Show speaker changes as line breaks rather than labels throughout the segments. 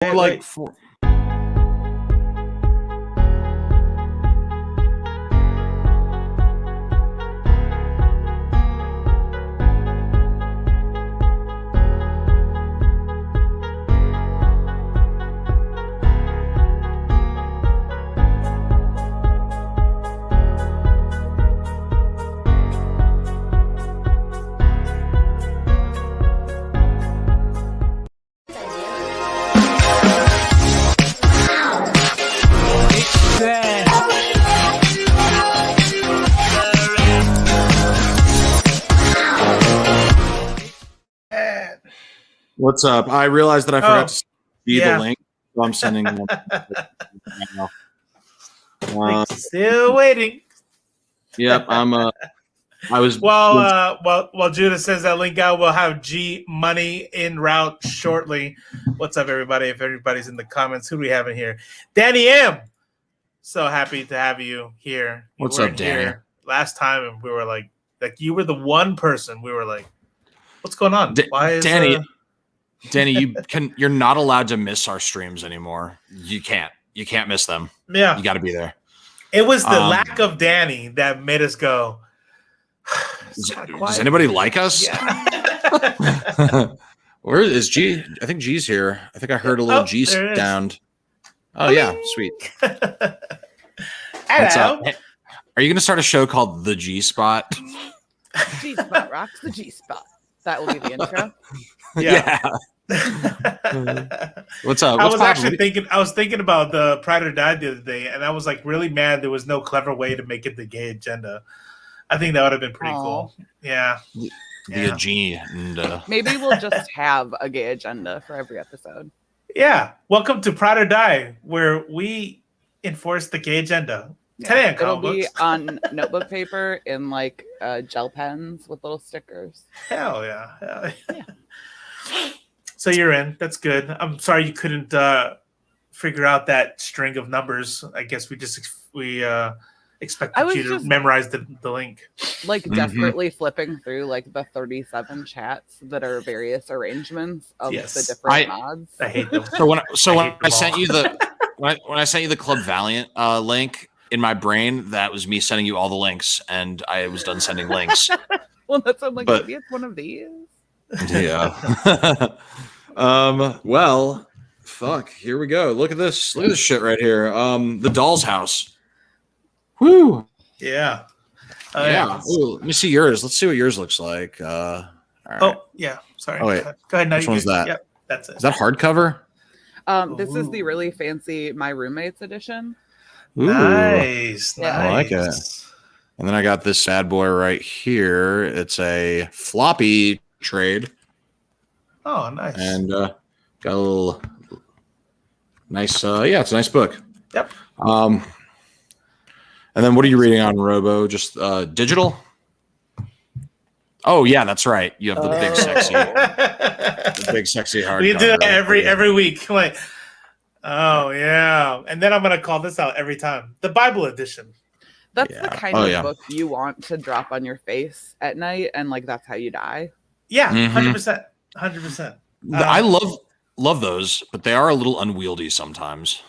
Or like four. What's up? I realized that I forgot to see the link, so I'm sending them now.
Still waiting.
Yep, I was.
While Judah says that link out, we'll have G Money en route shortly. What's up, everybody? If everybody's in the comments, who do we have in here? Danny M. So happy to have you here.
What's up, Danny?
Last time, and we were like you were the one person. We were like, "What's going on? Why is
Danny?" Danny, you're not allowed to miss our streams anymore. You can't miss them.
Yeah.
You got to be there.
It was the lack of Danny that made us go,
does anybody like us?
Yeah.
Where is G? I think G's here. I think I heard a little G sound. Oh, yeah. Sweet. What's up? Are you going to start a show called The G Spot?
G Spot rocks the G Spot. That will be the intro.
Yeah.
What's up?
I was thinking about the Pride or Die the other day, and I was like really mad there was no clever way to make it the gay agenda. I think that would have been pretty cool. Yeah.
The G. And,
maybe we'll just have a gay agenda for every episode.
Yeah. Welcome to Pride or Die, where we enforce the gay agenda. Today
it'll be on notebook paper in like gel pens with little stickers.
Hell yeah. So you're in. That's good. I'm sorry you couldn't figure out that string of numbers. I guess we expected you to memorize the link.
Like desperately flipping through like the 37 chats that are various arrangements of the different mods.
I hate them.
So when I sent you when I sent you the Club Valiant link, in my brain, that was me sending you all the links, and I was done sending links.
Well, that's maybe it's one of these.
Yeah. Well, fuck. Here we go. Look at this. Look at this shit right here. The Doll's House. Woo.
Yeah.
Yeah. Ooh, let me see yours. Let's see what yours looks like. All right.
Oh, yeah. Sorry.
Oh, wait.
Go ahead.
Which one's that?
Yep. That's it.
Is that hardcover?
This is the really fancy My Roommates edition.
Ooh.
Nice.
I like it. And then I got this bad boy right here. It's a floppy trade.
Oh, nice.
And got a little nice. Yeah, it's a nice book.
Yep.
And then what are you reading on Robo? Just digital? Oh yeah, that's right. You have the big sexy hardcover.
We do it every week. Like, oh yeah, and then I'm gonna call this out every time. The Bible edition.
That's the kind of book you want to drop on your face at night, and like that's how you die.
Yeah, 100%, 100%.
I love those, but they are a little unwieldy sometimes.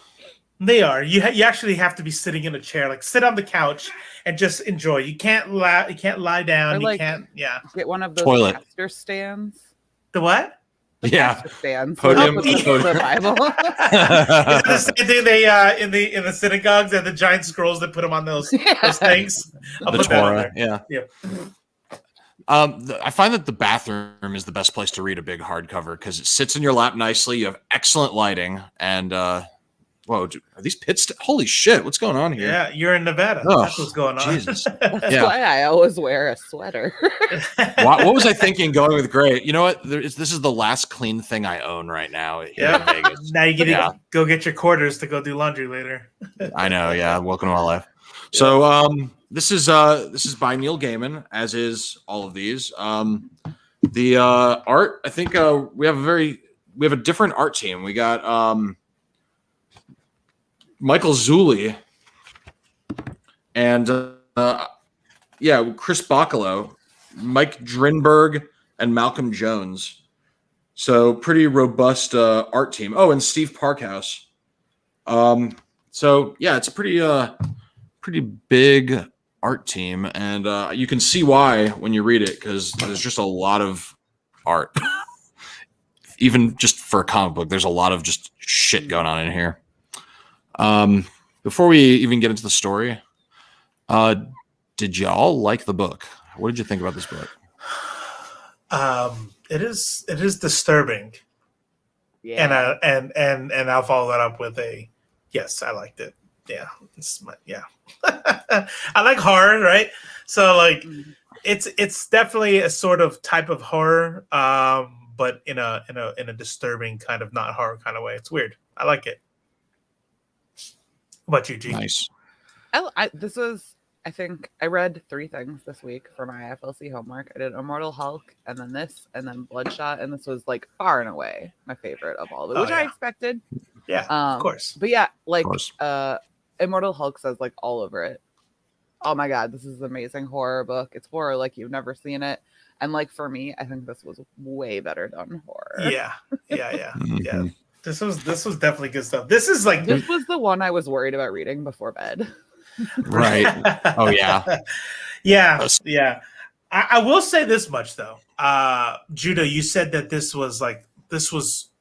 They are. You actually have to be sitting in a chair, like sit on the couch and just enjoy. You can't lie. You can't lie down.
Or, like,
you can't. Yeah.
Get one of those
Toilet
pastor stands.
The what?
Yeah.
Stands.
Podium.
The Bible.
Is it the same thing they in the synagogues and the giant scrolls that put them on those things?
The Torah. Yeah.
Yeah.
I find that the bathroom is the best place to read a big hardcover because it sits in your lap nicely. You have excellent lighting, and whoa, are these pits? Holy shit, what's going on here?
Yeah, you're in Nevada. That's what's going on.
Jesus.
That's why I always wear a sweater.
What was I thinking going with gray? You know what? This is the last clean thing I own right now here in Vegas.
Now you get to go get your quarters to go do laundry later.
I know. Yeah. Welcome to my life. So this is by Neil Gaiman, as is all of these. The art, I think we have a different art team. We got Michael Zulli and Chris Bacalo, Mike Drinberg, and Malcolm Jones. So pretty robust art team. Oh, and Steve Parkhouse. So yeah, it's a pretty big art team, and you can see why when you read it, because there's just a lot of art. Even just for a comic book, there's a lot of just shit going on in here. Before we even get into the story, did y'all like the book? What did you think about this book?
It is disturbing.
Yeah.
And I'll follow that up with a yes, I liked it. Yeah. I like horror, right? So like it's definitely a sort of type of horror, but in a disturbing kind of not horror kind of way. It's weird. I like it. What about you, G?
Nice.
I think I read 3 things this week for my FLC homework. I did Immortal Hulk, and then this, and then Bloodshot, and this was like far and away my favorite of all of it, which I expected.
Yeah, of course.
But yeah, like Immortal Hulk says like all over it. Oh my god, this is an amazing horror book. It's horror like you've never seen it. And like for me, I think this was way better done horror.
Yeah. This was definitely good stuff. This was
the one I was worried about reading before bed.
Right. Oh yeah.
Yeah. I will say this much though. Judah, you said that this was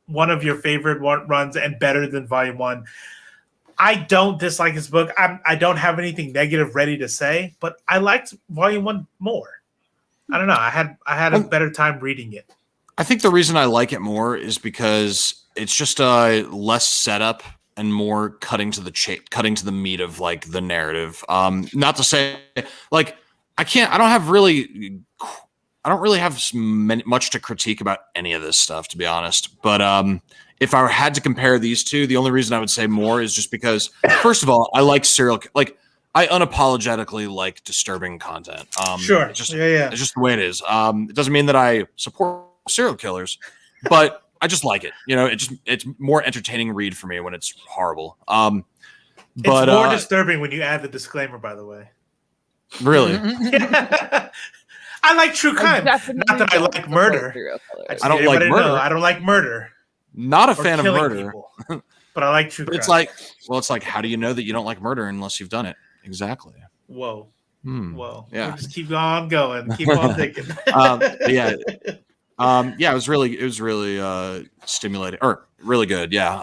one of your favorite runs and better than Volume 1. I don't dislike this book. I don't have anything negative ready to say, but I liked Volume 1 more. I don't know. I had a better time reading it.
I think the reason I like it more is because it's just less setup and more cutting to the meat of like the narrative. Not to say like I don't really have much to critique about any of this stuff, to be honest. But if I had to compare these two, the only reason I would say more is just because, first of all, I like I unapologetically like disturbing content.
Sure.
It's just the way it is. It doesn't mean that I support serial killers, but I just like it. You know, it's more entertaining read for me when it's horrible. But
it's more disturbing when you add the disclaimer, by the way.
Really?
I like true crime. Not that I like murder.
I don't like murder.
I don't like murder.
Not a fan of murder.
But I like true crime.
It's like, how do you know that you don't like murder unless you've done it? Exactly.
Whoa. Whoa.
Yeah.
We'll just keep on going. Keep on thinking.
It was really stimulating or really good. Yeah.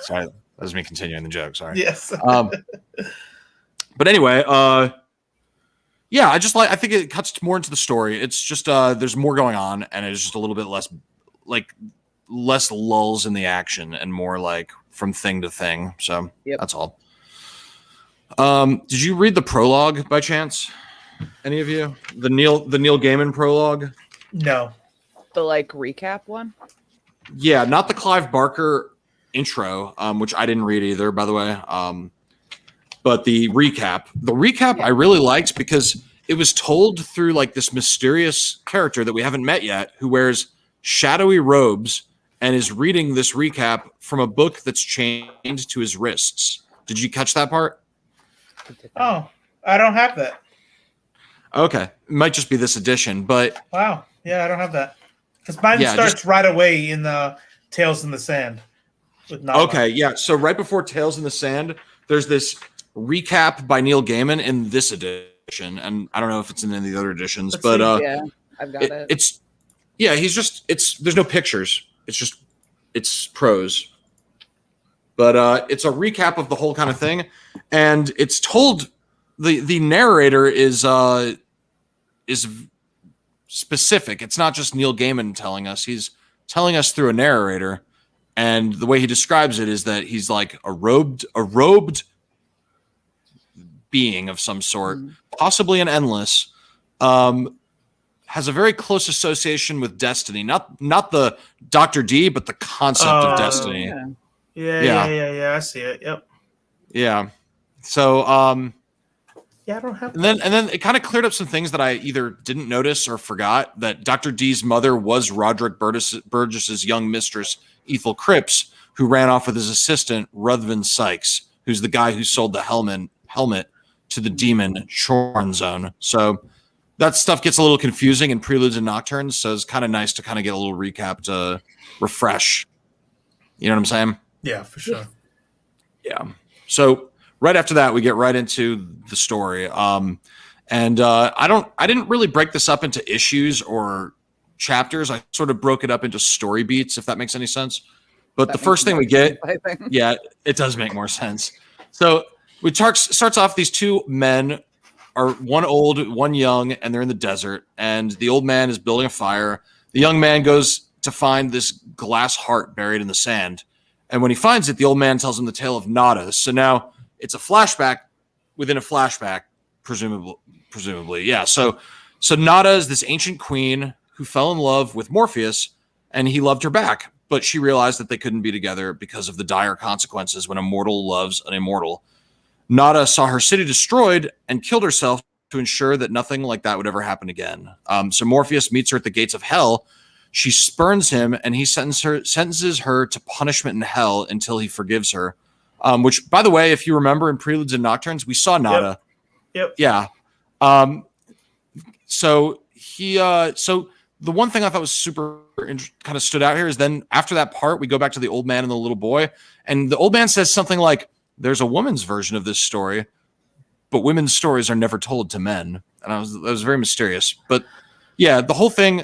Sorry, that was me continuing the joke. Sorry.
Yes.
But anyway, I think it cuts more into the story. It's just there's more going on, and it's just a little bit less lulls in the action and more like from thing to thing. So That's all. Did you read the prologue by chance? Any of you? The Neil Gaiman prologue?
No.
The like recap one?
Yeah, not the Clive Barker intro, which I didn't read either, by the way. But the recap. The recap I really liked because it was told through like this mysterious character that we haven't met yet who wears shadowy robes and is reading this recap from a book that's chained to his wrists. Did you catch that part?
Oh, I don't have that.
Okay. It might just be this edition, but...
Wow. Yeah, I don't have that. Because mine starts right away in the Tales in the Sand.
So right before Tales in the Sand, there's this recap by Neil Gaiman in this edition, and I don't know if it's in any of the other editions, I've got it. There's no pictures. It's prose. But it's a recap of the whole kind of thing, and it's told the narrator is specific. It's not just Neil Gaiman telling us; he's telling us through a narrator, and the way he describes it is that he's like a robed being of some sort, possibly an endless, has a very close association with destiny. Not the Dr. D, but the concept of destiny.
Yeah. I see it. Yep.
Yeah. So,
I don't have.
And then it kind of cleared up some things that I either didn't notice or forgot. That Dr. D's mother was Roderick Burgess's young mistress, Ethel Cripps, who ran off with his assistant, Ruthven Sykes, who's the guy who sold the helmet to the demon Choronzon. So that stuff gets a little confusing in Preludes and Nocturnes, so it's kind of nice to kind of get a little recap to refresh. You know what I'm saying?
Yeah, for sure.
Yeah. So right after that, we get right into the story. And I didn't really break this up into issues or chapters. I sort of broke it up into story beats, if that makes any sense. But the first thing we get, yeah, it does make more sense. So we starts off, these two men are one old, one young, and they're in the desert. And the old man is building a fire. The young man goes to find this glass heart buried in the sand. And when he finds it, the old man tells him the tale of Nada. So now it's a flashback within a flashback, presumably. Yeah. So Nada is this ancient queen who fell in love with Morpheus, and he loved her back. But she realized that they couldn't be together because of the dire consequences when a mortal loves an immortal. Nada saw her city destroyed and killed herself to ensure that nothing like that would ever happen again. So Morpheus meets her at the gates of hell. She spurns him, and he sentences her to punishment in hell until he forgives her. Which, by the way, if you remember in Preludes and Nocturnes, we saw Nada.
Yep.
Yeah. So the one thing I thought was super kind of stood out here is then after that part, we go back to the old man and the little boy, and the old man says something like, "There's a woman's version of this story, but women's stories are never told to men." And that was very mysterious. But yeah, the whole thing,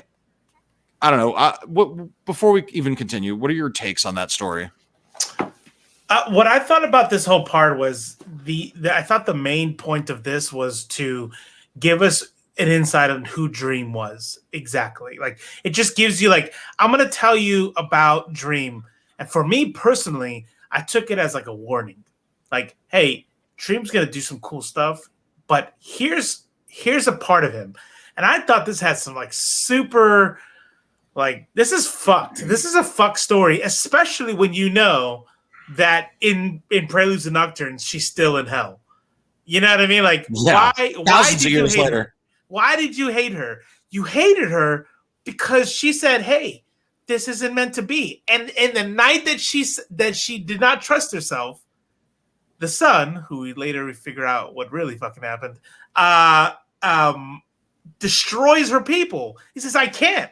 I don't know. Before we even continue, what are your takes on that story?
What I thought about this whole part was I thought the main point of this was to give us an insight on who Dream was exactly. Like, it just gives you, like, I'm going to tell you about Dream. And for me personally, I took it as like a warning. Like, hey, Dream's going to do some cool stuff, but here's a part of him. And I thought this had some like super, like, this is fucked. This is a fuck story, especially when you know that in Preludes and Nocturnes, she's still in hell. You know what I mean? Like,
yeah.
Why did you hate her? Why did you hate her? You hated her because she said, "Hey, this isn't meant to be." And in the night that she did not trust herself, the son, who we later figure out what really fucking happened, destroys her people. He says, I can't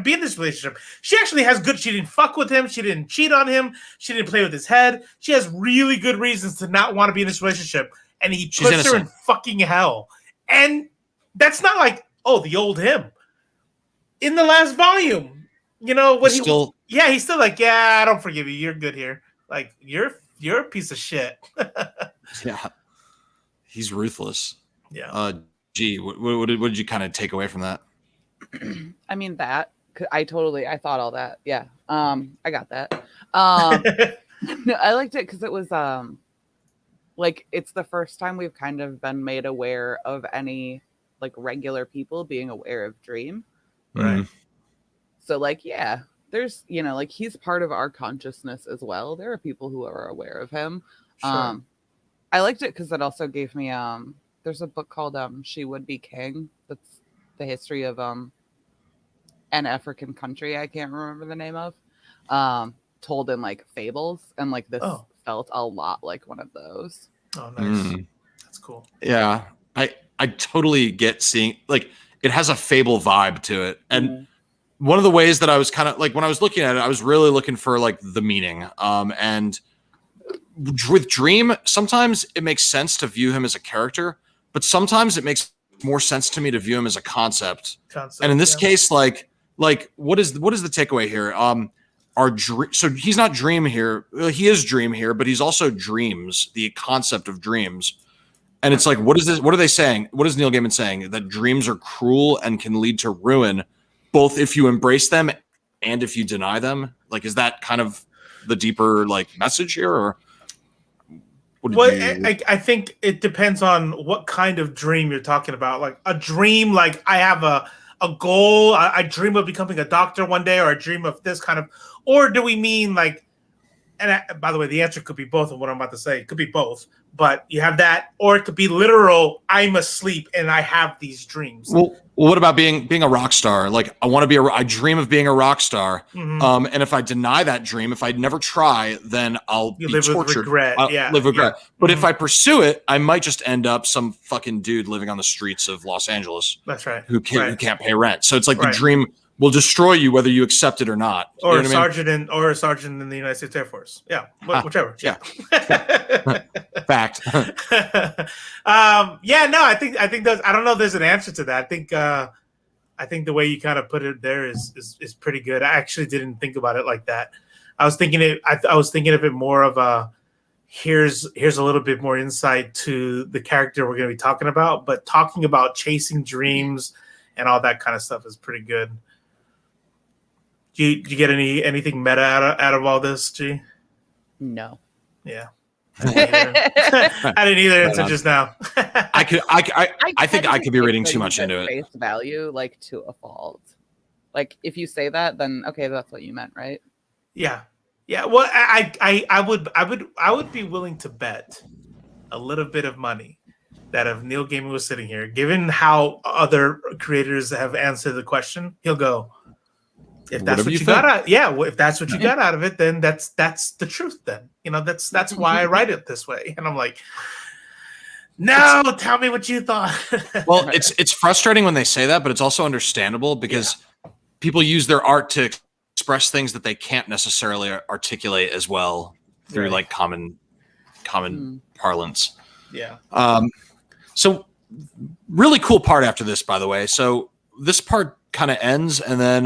be in this relationship. She actually has she didn't fuck with him. She didn't cheat on him. She didn't play with his head. She has really good reasons to not want to be in this relationship. And he puts her in fucking hell. And that's not like, oh, the old him. In the last volume, you know, he's still like, yeah, I don't forgive you. You're good here. Like, you're a piece of shit.
Yeah. He's ruthless.
Yeah.
Gee, what did you kind of take away from that?
I mean, I thought all that. Yeah. I got that. No, I liked it because it was like, it's the first time we've kind of been made aware of any like regular people being aware of Dream.
Right.
So like, yeah, there's, you know, like, he's part of our consciousness as well. There are people who are aware of him.
Sure.
I liked it because it also gave me there's a book called She Would Be King. That's the history of an African country I can't remember the name of. Told in like fables, and like this felt a lot like one of those.
Oh, nice. That's cool.
Yeah. I totally get seeing, like, it has a fable vibe to it. And one of the ways that I was kind of like, when I was looking at it, I was really looking for like the meaning. And with Dream, sometimes it makes sense to view him as a character, but sometimes it makes more sense to me to view him as a concept. And in this case, like what is the takeaway here? So he's not Dream here. He is Dream here, but he's also Dreams, the concept of dreams. And it's like, what is this? What are they saying? What is Neil Gaiman saying? That dreams are cruel and can lead to ruin, both if you embrace them and if you deny them. Like, is that kind of the deeper like message here, or?
I think it depends on what kind of dream you're talking about. Like a dream, like I have a goal. I dream of becoming a doctor one day, or I dream of this kind of. Or do we mean like and by the way, the answer could be both of what I'm about to say. It could be both, but you have that, or it could be literal. I'm asleep and I have these dreams.
Well, what about being a rock star? Like I want to be I dream of being a rock star.
Mm-hmm.
And if I deny that dream, if I never try, then I'll be
live
tortured.
With regret.
I'll live with regret. But
Mm-hmm.
if I pursue it, I might just end up some fucking dude living on the streets of Los Angeles.
That's right.
Who can't pay rent. So it's like
Right.
the dream will destroy you whether you accept it or not.
Or
you
a
know
sergeant in the United States Air Force. Yeah, whichever.
Yeah. Fact.
Yeah, no, I think those. I don't know if there's an answer to that. I think the way you kind of put it there is pretty good. I actually didn't think about it like that. I was thinking of it more of a here's a little bit more insight to the character we're going to be talking about, but talking about chasing dreams and all that kind of stuff is pretty good. Do you get anything meta out of all this, G?
No.
Yeah. I didn't either until just now.
I think I could be reading too much into it.
Face value, like to a fault. Like if you say that, then okay, that's what you meant, right?
Yeah. Well, I would be willing to bet a little bit of money that if Neil Gaiman was sitting here, given how other creators have answered the question, he'll go, if that's what you got out, if that's what you got out of it, then that's the truth. Then that's why I write it this way. And I'm like, no, tell me what you thought.
Well, it's frustrating when they say that, but it's also understandable because people use their art to express things that they can't necessarily articulate as well through like common parlance.
Yeah.
So really cool part after this, by the way. So this part kind of ends, and then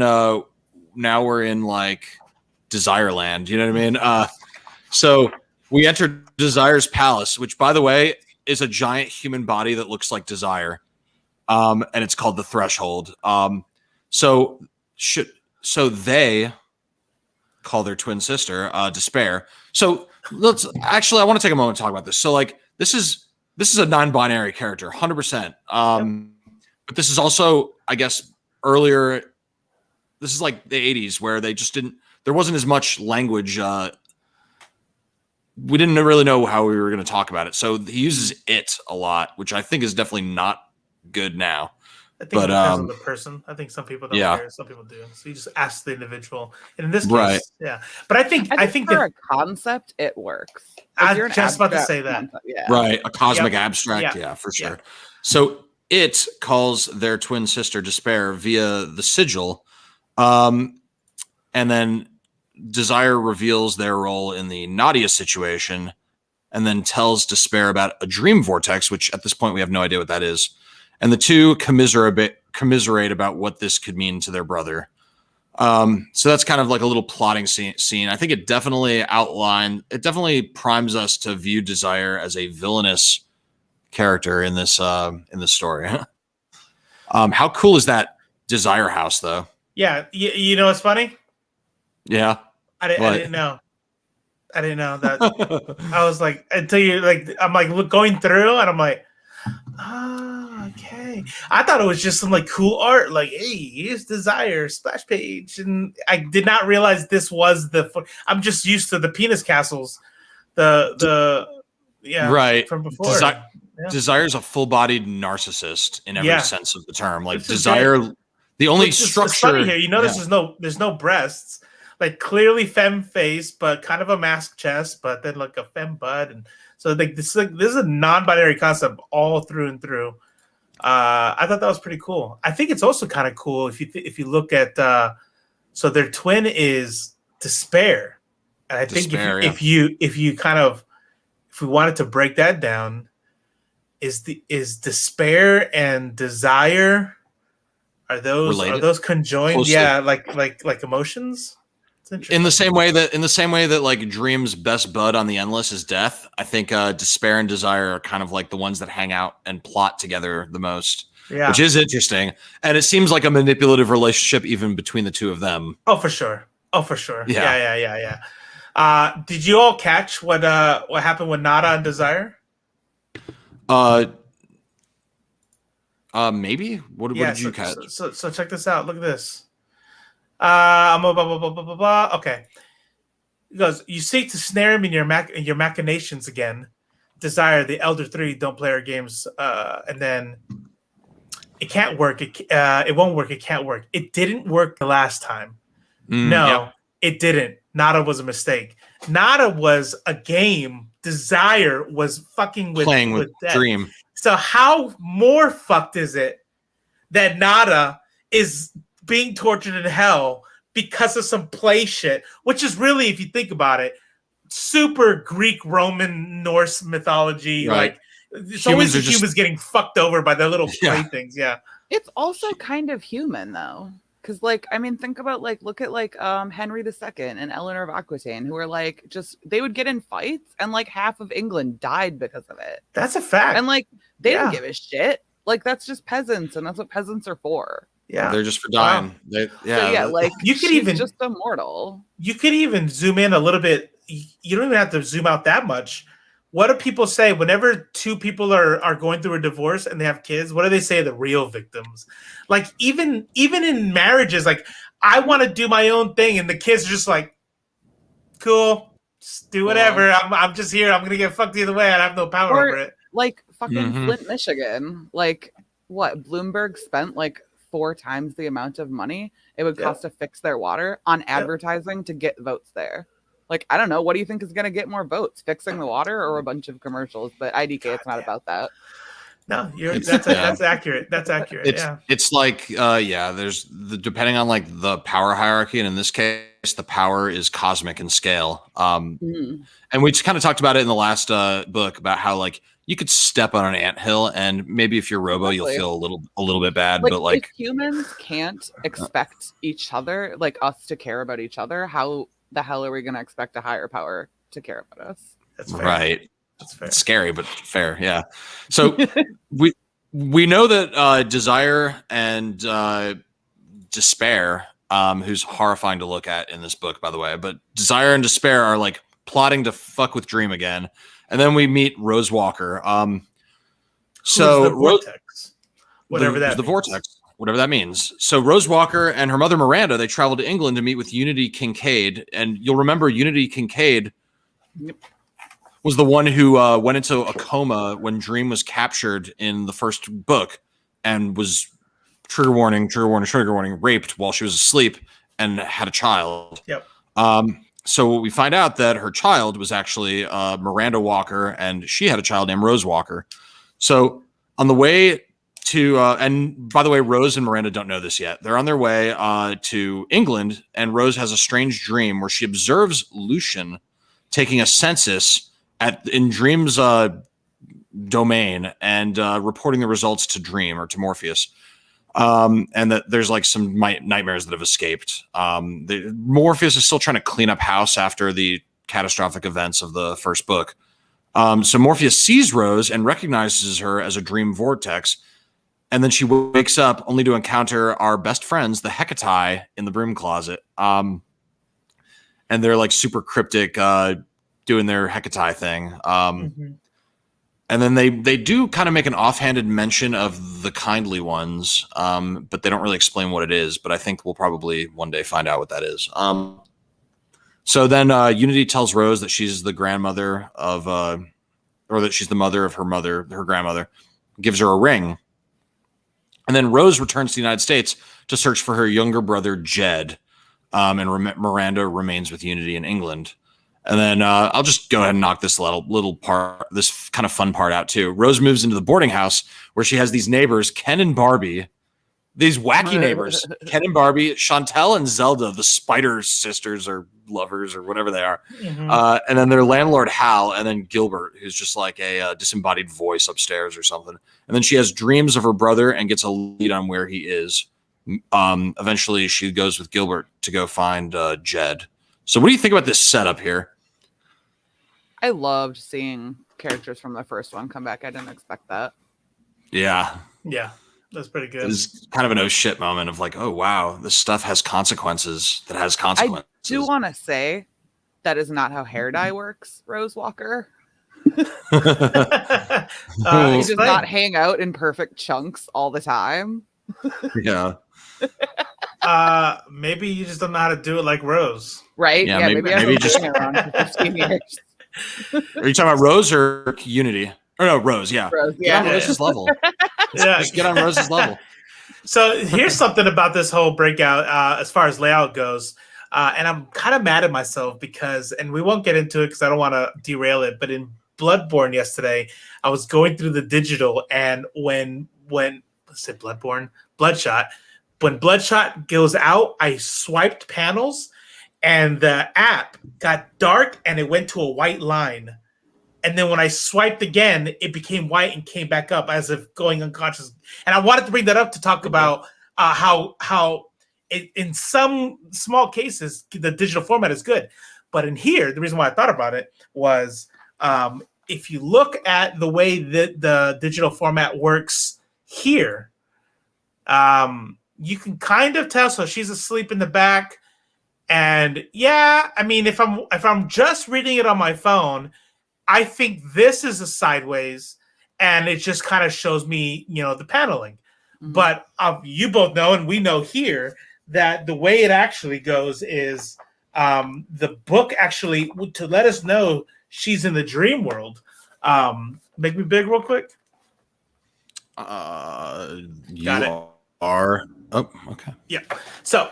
now we're in like Desire Land. You know what I mean? So we enter Desire's palace, which, by the way, is a giant human body that looks like Desire, and it's called the Threshold. So they call their twin sister Despair. So I want to take a moment to talk about this. So like this is a non-binary character, 100%. But this is also, I guess, earlier. This is like the 80s where they just there wasn't as much language. We didn't really know how we were going to talk about it. So he uses it a lot, which I think is definitely not good now.
I think it depends on the person. I think some people don't care. Some people do. So you just ask the individual. And in this case, But I think
for a concept, it works.
I was just about to say that.
Right. A cosmic abstract. Yeah, for sure. Yeah. So it calls their twin sister Despair via the sigil. And then Desire reveals their role in the Nadia situation and then tells Despair about a dream vortex, which at this point we have no idea what that is. And the two commiserate about what this could mean to their brother. So that's kind of like a little plotting scene. I think it definitely primes us to view Desire as a villainous character in this story. How cool is that Desire house, though?
Yeah, you know what's funny?
Yeah,
I didn't know. I didn't know that. I was like, until you like, I'm like going through, and I'm like, okay. I thought it was just some like cool art, like, hey, here's Desire splash page, and I did not realize this was I'm just used to the penis castles,
right
from before.
Desire's a full-bodied narcissist in every sense of the term. Like Desire, the only structure.
It's funny here, you notice there's no breasts. Like clearly femme face, but kind of a masked chest, but then like a femme butt, and so like this is a non-binary concept all through and through. I thought that was pretty cool. I think it's also kind of cool if you look at so their twin is Despair, and I think if we wanted to break that down, is Despair and Desire are those conjoined? Closely. Yeah, like emotions.
In the same way that like Dream's best bud on the Endless is Death, I think Despair and Desire are kind of like the ones that hang out and plot together the most, which is interesting. And it seems like a manipulative relationship even between the two of them.
Oh, for sure. Yeah. Did you all catch what happened with Nada and Desire?
Maybe. What did you catch?
So check this out. Look at this. Okay. He goes, you seek to snare him in your machinations again. Desire, the Elder Three don't play our games, and then it can't work. It won't work. It can't work. It didn't work the last time. No, it didn't. Nada was a mistake. Nada was a game. Desire was fucking
playing with
death.
Dream.
So how more fucked is it that Nada is being tortured in hell because of some play shit, which is really, if you think about it, super Greek, Roman, Norse mythology.
Right.
Like it's always the humans getting fucked over by their little playthings. Yeah.
It's also kind of human though. Because, like, I mean, think about, like, look at, like, Henry II and Eleanor of Aquitaine, who were, like, just, they would get in fights, and, like, half of England died because of it.
That's a fact.
And, like, they didn't give a shit. Like, that's just peasants, and that's what peasants are for.
Yeah.
They're just for dying.
Wow.
Like,
you could even
just immortal.
You could even zoom in a little bit. You don't even have to zoom out that much. What do people say whenever two people are going through a divorce and they have kids? What do they say? The real victims. Like even in marriages, like I want to do my own thing, and the kids are just like, cool, just do whatever. I'm just here. I'm gonna get fucked either way. I have no power over it.
Like fucking Flint, Michigan. Like what? Bloomberg spent like 4 times the amount of money it would cost to fix their water on advertising to get votes there. Like, I don't know. What do you think is going to get more votes? Fixing the water or a bunch of commercials? But IDK, it's not about that.
No, that's accurate. That's accurate.
It's like, there's depending on like the power hierarchy. And in this case, the power is cosmic in scale. And we just kind of talked about it in the last book about how like you could step on an anthill and maybe if you're Robo, you'll feel a little bit bad. But like
if humans can't expect each other, like us to care about each other, how the hell are we going to expect a higher power to care about us?
That's fair.
Right.
That's fair.
It's scary, but fair. Yeah. So we know that Desire and Despair, who's horrifying to look at in this book, by the way, but Desire and Despair are like plotting to fuck with Dream again. And then we meet Rose Walker. So
the vortex, whatever that
the vortex. Whatever that means. So Rose Walker and her mother Miranda, they traveled to England to meet with Unity Kincaid. And you'll remember Unity Kincaid was the one who went into a coma when Dream was captured in the first book and was trigger warning, raped while she was asleep and had a child.
Yep.
So we find out that her child was actually Miranda Walker, and she had a child named Rose Walker. So on the way to and by the way, Rose and Miranda don't know this yet. They're on their way to England, and Rose has a strange dream where she observes Lucian taking a census in Dream's domain and reporting the results to Dream or to Morpheus. And that there's like some nightmares that have escaped. Morpheus is still trying to clean up house after the catastrophic events of the first book. So Morpheus sees Rose and recognizes her as a dream vortex. And then she wakes up only to encounter our best friends, the Hecate, in the broom closet. And they're like super cryptic, doing their Hecate thing. And then they do kind of make an offhanded mention of the kindly ones, but they don't really explain what it is. But I think we'll probably one day find out what that is. So then Unity tells Rose that she's the grandmother of, or that she's the mother of her grandmother, gives her a ring. And then Rose returns to the United States to search for her younger brother, Jed. And Miranda remains with Unity in England. And then I'll just go ahead and knock this little part, this kind of fun part out too. Rose moves into the boarding house where she has these neighbors, Ken and Barbie, these wacky neighbors, Ken and Barbie, Chantel and Zelda, the Spider sisters or lovers or whatever they are. And then their landlord, Hal, and then Gilbert, who's just like a disembodied voice upstairs or something. And then she has dreams of her brother and gets a lead on where he is. Eventually she goes with Gilbert to go find Jed. So what do you think about this setup here?
I loved seeing characters from the first one come back. I didn't expect that.
Yeah.
Yeah, that's pretty good.
It was kind of an oh shit moment of like, oh wow, this stuff has consequences.
I do want to say that is not how hair dye works, Rose Walker. He does not hang out in perfect chunks all the time.
Yeah.
Maybe you just don't know how to do it like Rose.
Right?
Yeah,
maybe
maybe
I've
just-
been doing it wrong for 15 years.
Are you talking about Rose or Unity? Or no, Rose. Yeah.
Rose,
Get on
yeah.
Rose's level. Just get on Rose's level.
So here's something about this whole breakout as far as layout goes. And I'm kind of mad at myself because, and we won't get into it because I don't want to derail it, but in Bloodborne yesterday, I was going through the digital, and when let's say Bloodshot, when Bloodshot goes out, I swiped panels, and the app got dark and it went to a white line. And then when I swiped again, it became white and came back up as if going unconscious. And I wanted to bring that up to talk about how in some small cases the digital format is good, but in here, the reason why I thought about it was if you look at the way that the digital format works here, you can kind of tell. So she's asleep in the back, and yeah, I mean, if I'm just reading it on my phone, I think this is a sideways, and it just kind of shows me, the paneling. Mm-hmm. But you both know, and we know here, that the way it actually goes is the book actually, to let us know she's in the dream world. Make me big real quick.
Got
it.
Oh, okay.
Yeah. So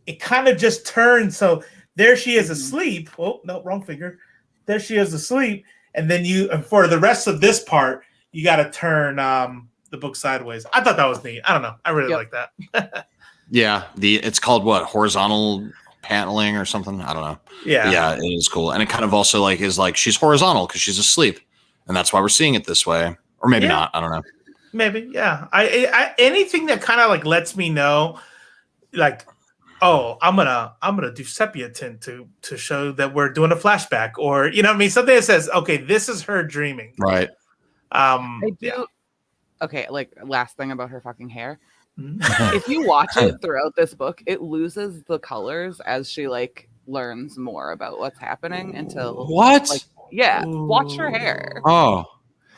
it kind of just turns. So there she is asleep. Oh, no, wrong finger. There she is asleep, and then for the rest of this part, you got to turn the book sideways. I thought that was neat. I don't know. I really like that.
Yeah, it's called what, horizontal paneling or something. I don't know. Yeah, it is cool, and it kind of also is she's horizontal because she's asleep, and that's why we're seeing it this way, or maybe not. I don't know.
Maybe, yeah. I anything that kind of lets me know, oh, I'm gonna do sepia tint to show that we're doing a flashback, or something that says, okay, this is her dreaming.
Right.
I do. Yeah. Okay, last thing about her fucking hair. If you watch it throughout this book, it loses the colors as she learns more about what's happening until
what?
Ooh. Watch her hair.
Oh,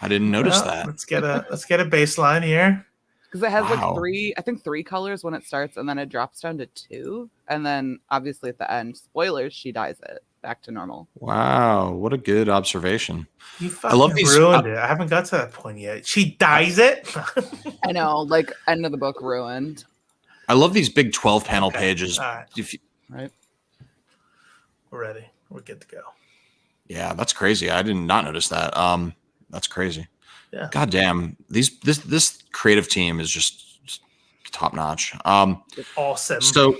I didn't notice that.
Let's get a baseline here.
Because it has three colors when it starts, and then it drops down to 2, and then obviously at the end, spoilers, she dyes it back to normal.
Wow, what a good observation!
You fucking ruined it. I haven't got to that point yet. She dyes it.
I know, end of the book ruined.
I love these big 12-panel pages.
Right.
Right.
We're ready. We're good to go.
Yeah, that's crazy. I did not notice that. That's crazy.
Yeah.
God damn. This creative team is just top notch.
Awesome.
So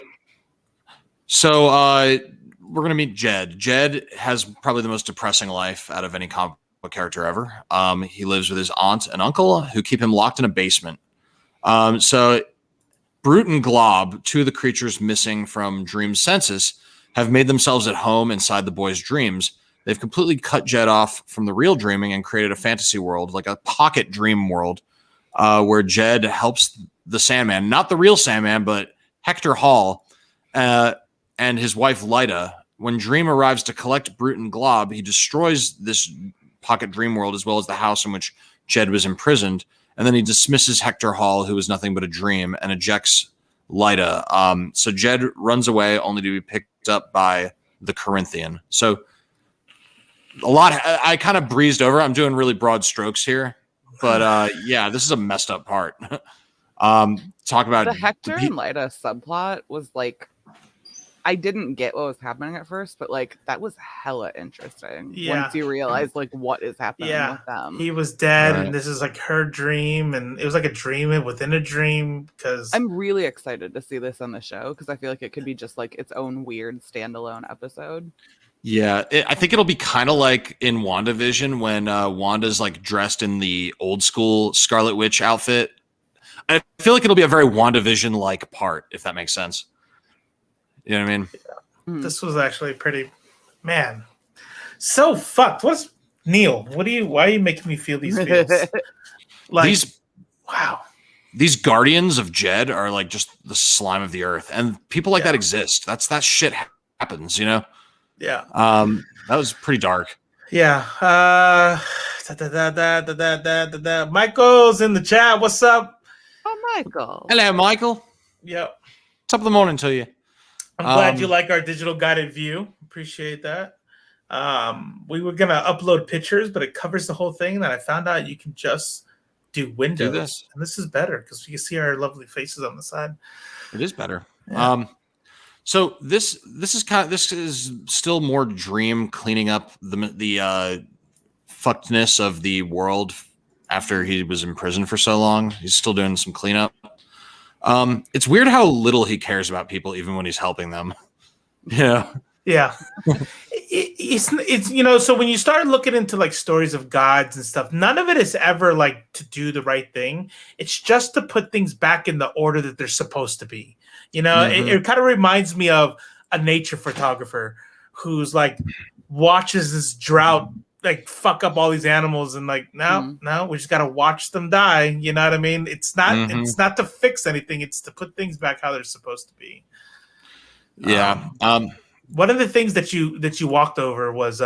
we're gonna meet Jed. Jed has probably the most depressing life out of any comic book character ever. He lives with his aunt and uncle who keep him locked in a basement. So Brute and Glob, two of the creatures missing from Dream's census, have made themselves at home inside the boy's dreams. They've completely cut Jed off from the real dreaming and created a fantasy world, like a pocket dream world, where Jed helps the Sandman, not the real Sandman, but Hector Hall, and his wife Lyda. When Dream arrives to collect Brute and Glob, he destroys this pocket dream world as well as the house in which Jed was imprisoned, and then he dismisses Hector Hall, who is nothing but a dream, and ejects Lyda. So Jed runs away only to be picked up by the Corinthian. So a lot. I kind of breezed over. I'm doing really broad strokes here, but yeah, this is a messed up part. Talk about
the Hector and Lyda subplot was I didn't get what was happening at first, but that was hella interesting.
Yeah.
Once you realize what is happening with them.
He was dead, right. And this is her dream, and it was a dream within a dream. Because
I'm really excited to see this on the show because I feel like it could be just its own weird standalone episode.
Yeah, I think it'll be kind of like in WandaVision when Wanda's dressed in the old school Scarlet Witch outfit. I feel like it'll be a very WandaVision-like part, if that makes sense. You know what I mean?
Yeah. This was actually pretty, man, so fucked. What's Neil? Why are you making me feel these feels? Wow.
These guardians of Jed are just the slime of the earth, and people like that exist. That shit happens,
Yeah.
That was pretty dark.
Yeah. Michael's in the chat. What's up?
Oh, Michael.
Hello, Michael.
Yep.
Top of the morning to you.
I'm glad you like our digital guided view. Appreciate that. We were gonna upload pictures, but it covers the whole thing. And I found out you can just do windows, and this is better because you can see our lovely faces on the side.
It is better.
Yeah.
So this is still more Dream cleaning up the fuckedness of the world after he was in prison for so long. He's still doing some cleanup. It's weird how little he cares about people, even when he's helping them. Yeah.
It's you know, so when you start looking into like stories of gods and stuff, none of it is ever like to do the right thing. It's just to put things back in the order that they're supposed to be. You know, it kind of reminds me of a nature photographer who's like watches this drought like fuck up all these animals and like no, we just gotta watch them die. You know what I mean? It's not to fix anything, it's to put things back how they're supposed to be.
Yeah.
One of the things that you walked over was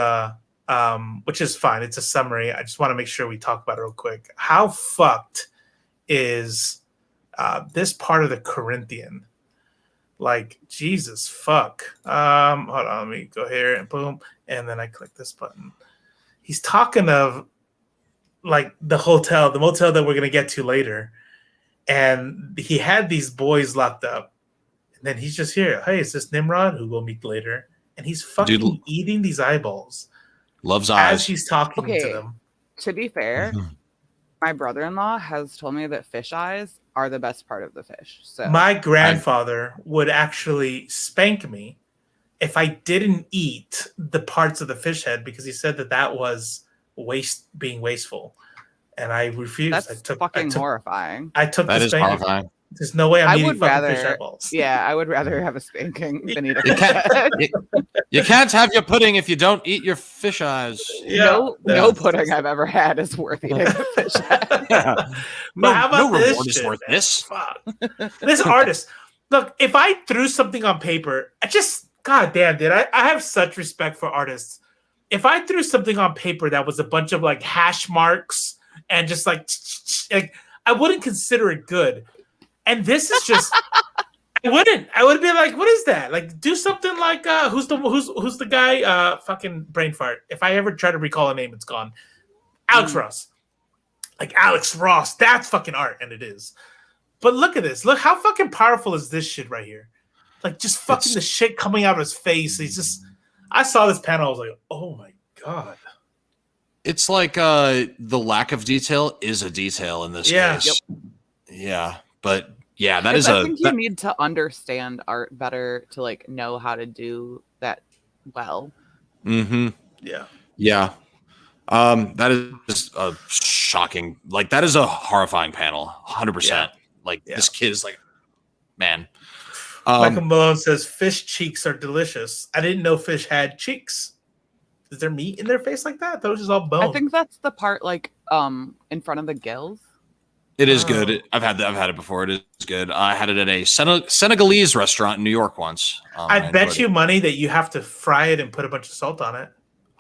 which is fine, it's a summary. I just want to make sure we talk about it real quick. How fucked is this part of the Corinthian? Like, Jesus fuck. Hold on, let me go here and boom, and then I click this button. He's talking of like the motel that we're gonna get to later, and he had these boys locked up, and then he's just here. Hey, is this Nimrod, who we'll meet later? And he's fucking eating these eyeballs.
Loves eyes
as he's talking to them.
To be fair, my brother-in-law has told me that fish eyes are the best part of the fish. So
my grandfather would actually spank me if I didn't eat the parts of the fish head because he said that was being wasteful, and I refused.
That's horrifying.
I took
that
the
is
spanking.
Horrifying.
There's no way I'm eating fucking fish eyeballs.
Yeah, I would rather have a spanking than eat a
fish head. You can't have your pudding if you don't eat your fish eyes.
Yeah, no pudding I've ever had is worth eating a fish head.
But how about this
reward is worth this?
Fuck. This artist. Look, if I threw something on paper, God damn, dude, I have such respect for artists. If I threw something on paper that was a bunch of like hash marks and just like I wouldn't consider it good. And this is just I would be like, what is that? Like, do something like who's the guy? Fucking brain fart. If I ever try to recall a name, it's gone. Alex Ross. Like Alex Ross. That's fucking art, and it is. But look at this. Look how fucking powerful is this shit right here. Like just fucking the shit coming out of his face. I saw this panel, I was like, oh my God.
It's like the lack of detail is a detail in this case.
Yep.
Yeah. But yeah, I
think you need to understand art better to like know how to do that well.
Mm-hmm.
Yeah.
Yeah. That is a shocking, like that is a horrifying panel. 100%.
Yeah.
Like this kid is like, man.
Michael Malone says fish cheeks are delicious. I didn't know fish had cheeks. Is there meat in their face like that? That was just all bone.
I think that's the part like in front of the gills.
It is good. I've had it before. It is good. I had it at a Senegalese restaurant in New York once.
I bet you money that you have to fry it and put a bunch of salt on it.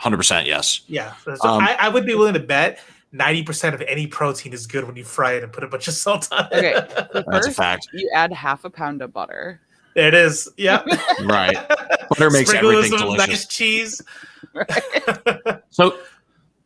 100%, yes.
Yeah. So I would be willing to bet 90% of any protein is good when you fry it and put a bunch of salt on it.
Okay. So
that's a fact.
You add half a pound of butter.
There it is. Yeah.
Right. Butter makes everything delicious.
Nice cheese.
Right.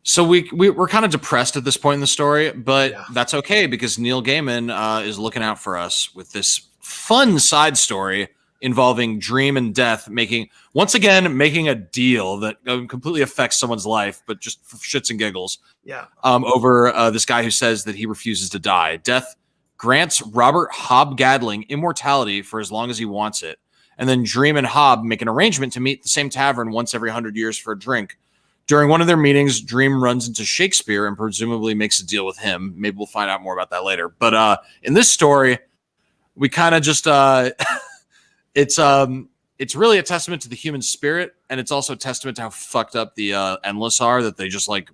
So we're kind of depressed at this point in the story, but that's okay because Neil Gaiman is looking out for us with this fun side story involving Dream and Death making a deal that completely affects someone's life, but just for shits and giggles.
Yeah.
Over this guy who says that he refuses to die. Death grants Robert Hob Gadling immortality for as long as he wants it. And then Dream and Hob make an arrangement to meet at the same tavern once every 100 years for a drink. During one of their meetings, Dream runs into Shakespeare and presumably makes a deal with him. Maybe we'll find out more about that later. But in this story, we kind of just it's really a testament to the human spirit, and it's also a testament to how fucked up the Endless are, that they just like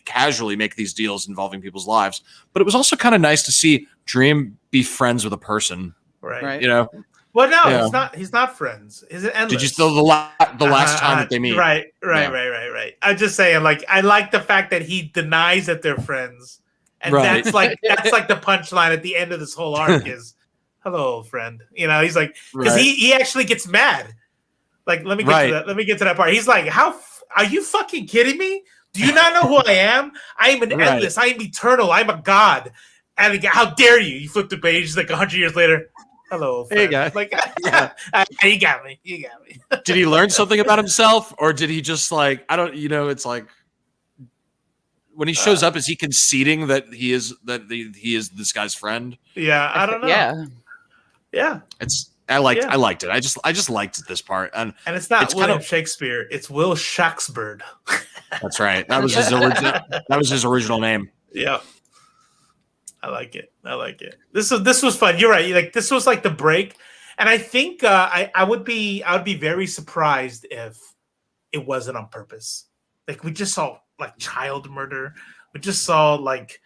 casually make these deals involving people's lives. But it was also kind of nice to see Dream be friends with a person,
right?
You know.
Well, no, he's not friends. Is it Endless?
Did you still the last time that they meet?
Right. I'm just saying, like, I like the fact that he denies that they're friends, and that's like the punchline at the end of this whole arc is, hello, old friend. You know, he's like, because
Right.
he actually gets mad. Like, let me get
Right.
to that. Let me get to that part. He's like, are you fucking kidding me? Do you not know who I am? I am an
Right.
endless. I am eternal. I'm a god. And how dare you? You flip the page like 100 years later. Hello, old friend.
Hey, guy.
Like,
Yeah.
you got me. You got me.
Did he learn something about himself, or did he just like it's like when he shows up, is he conceding that he is this guy's friend?
Yeah, I don't know.
Yeah.
I
liked it. I just liked this part, and
it's not
it's
William Shakespeare. It's Will Shaxford.
That's right. That was his original. That was his original name.
Yeah. I like it. This was fun. You're right. Like this was like the break, and I think I would be very surprised if it wasn't on purpose. Like we just saw like child murder. We just saw like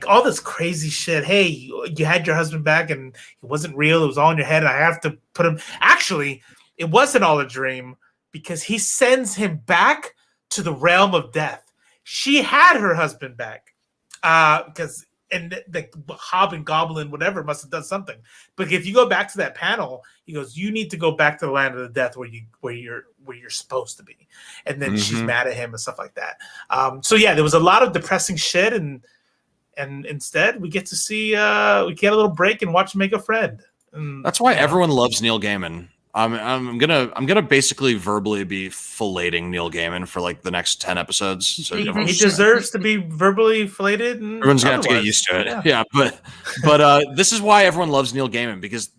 all this crazy shit. Hey, you had your husband back, and it wasn't real. It was all in your head. And I have to put him. Actually, it wasn't all a dream because he sends him back to the realm of death. She had her husband back because. And the Hobgoblin, whatever, must have done something. But if you go back to that panel, he goes, "You need to go back to the land of the death where you're supposed to be." And then she's mad at him and stuff like that. So yeah, there was a lot of depressing shit, and instead we get to see we get a little break and watch him make a friend. And,
that's why everyone loves Neil Gaiman. I'm gonna basically verbally be filleting Neil Gaiman for like the next 10 episodes. So
he deserves to be verbally filleted. And
everyone's gonna have to get used to it. Yeah, but this is why everyone loves Neil Gaiman, because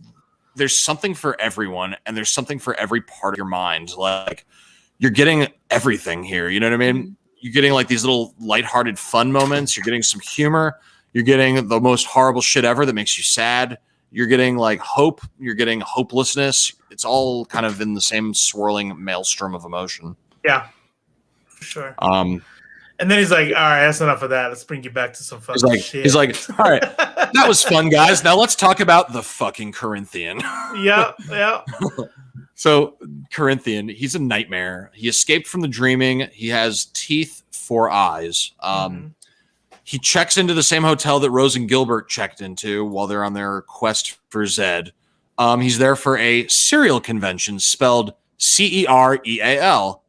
there's something for everyone, and there's something for every part of your mind. Like you're getting everything here. You know what I mean? You're getting like these little lighthearted fun moments. You're getting some humor. You're getting the most horrible shit ever that makes you sad. You're getting like hope. You're getting hopelessness. It's all kind of in the same swirling maelstrom of emotion.
Yeah, for sure. And then he's like, "All right, that's enough of that. Let's bring you back to some fun shit."
He's like, "All right, that was fun, guys. Now let's talk about the fucking Corinthian."
Yeah.
So Corinthian, he's a nightmare. He escaped from the dreaming. He has teeth for eyes. He checks into the same hotel that Rose and Gilbert checked into while they're on their quest for Zed. He's there for a cereal convention spelled Cereal.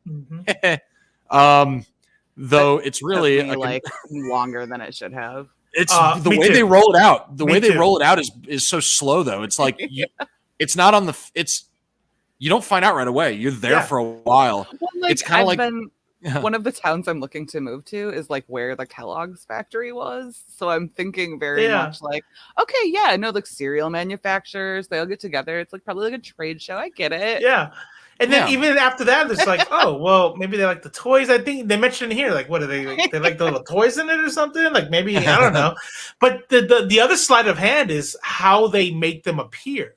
Though it's really
like longer than it should have.
It's the way they roll it out. The way they roll it out is so slow though. It's like it's not on the. It's you don't find out right away. You're there for a while.
Well, like,
it's kind of like.
One of the towns I'm looking to move to is like where the Kellogg's factory was. So I'm thinking very much like, okay, yeah, I know like cereal manufacturers, they all get together. It's like probably like a trade show. I get it.
Yeah. And then even after that, it's like, oh, well, maybe they like the toys. I think they mentioned here, like, what are they like? They like the little toys in it or something? Like maybe, I don't know. But the other sleight of hand is how they make them appear.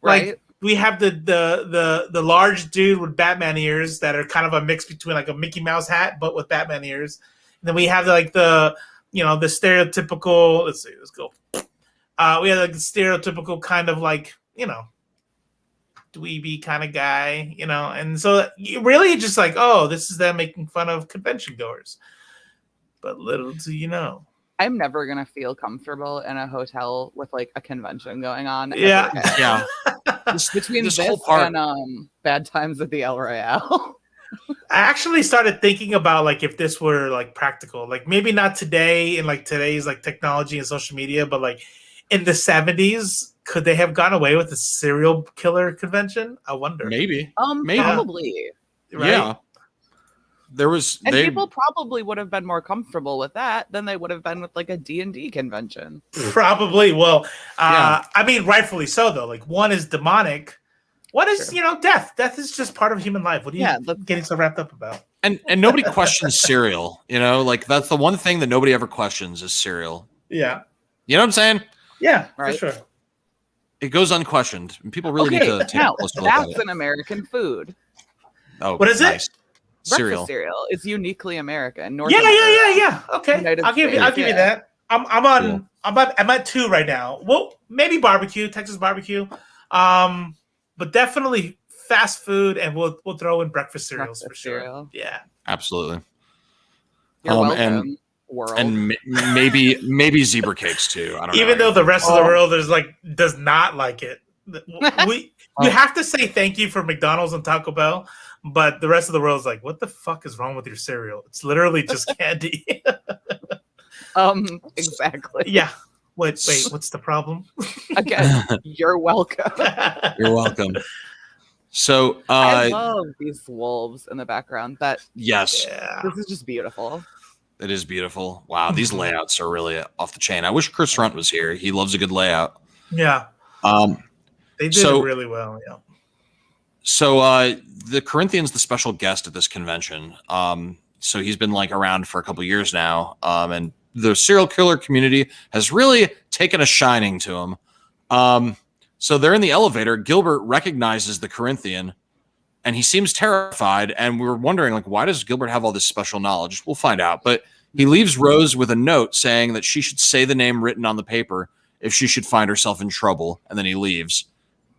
Right.
Like, we have the large dude with Batman ears that are kind of a mix between like a Mickey Mouse hat but with Batman ears. And then we have like the stereotypical. Let's go. We have like the stereotypical kind of like dweeby kind of guy, and so really just like, oh, this is them making fun of convention goers. But little do you know.
I'm never gonna feel comfortable in a hotel with like a convention going on.
Yeah.
Yeah.
Between this whole part and Bad Times at the El Royale.
I actually started thinking about like if this were like practical, like maybe not today in like today's like technology and social media, but like in the 70s, could they have gone away with a serial killer convention? I wonder.
Maybe.
Probably.
Right?
Yeah.
People probably would have been more comfortable with that than they would have been with like a D&D convention.
Probably. Well, I mean, rightfully so though. Like one is demonic. One is, death. Death is just part of human life. What are you getting so wrapped up about?
And nobody questions cereal, like that's the one thing that nobody ever questions is cereal.
Yeah.
You know what I'm saying?
Yeah,
right.
For sure.
It goes unquestioned. And people really need to take a closer look at it.
That's an American food.
Oh,
what is it?
Cereal.
Breakfast cereal is uniquely American.
Yeah. Okay, I'll give you that. I'm at 2 right now. Well, maybe barbecue, Texas barbecue, but definitely fast food, and we'll throw in breakfast cereals for sure.
Cereal.
Yeah,
You're
absolutely.
welcome. world.
And maybe zebra cakes too. I don't know.
Even though the rest of the world is like does not like it. You have to say thank you for McDonald's and Taco Bell, but the rest of the world is like, what the fuck is wrong with your cereal? It's literally just candy.
Exactly.
Yeah. Wait, what's the problem?
Again, you're welcome.
You're welcome. So
I love these wolves in the background.
Yes,
this is just beautiful.
it is beautiful. Wow, these layouts are really off the chain. I wish Chris Runt was here. He loves a good layout.
Yeah. They did it really well. Yeah.
So the Corinthian's the special guest at this convention. So he's been like around for a couple years now. And the serial killer community has really taken a shining to him. So they're in the elevator. Gilbert recognizes the Corinthian and he seems terrified. And we were wondering, like, why does Gilbert have all this special knowledge? We'll find out. But he leaves Rose with a note saying that she should say the name written on the paper if she should find herself in trouble. And then he leaves.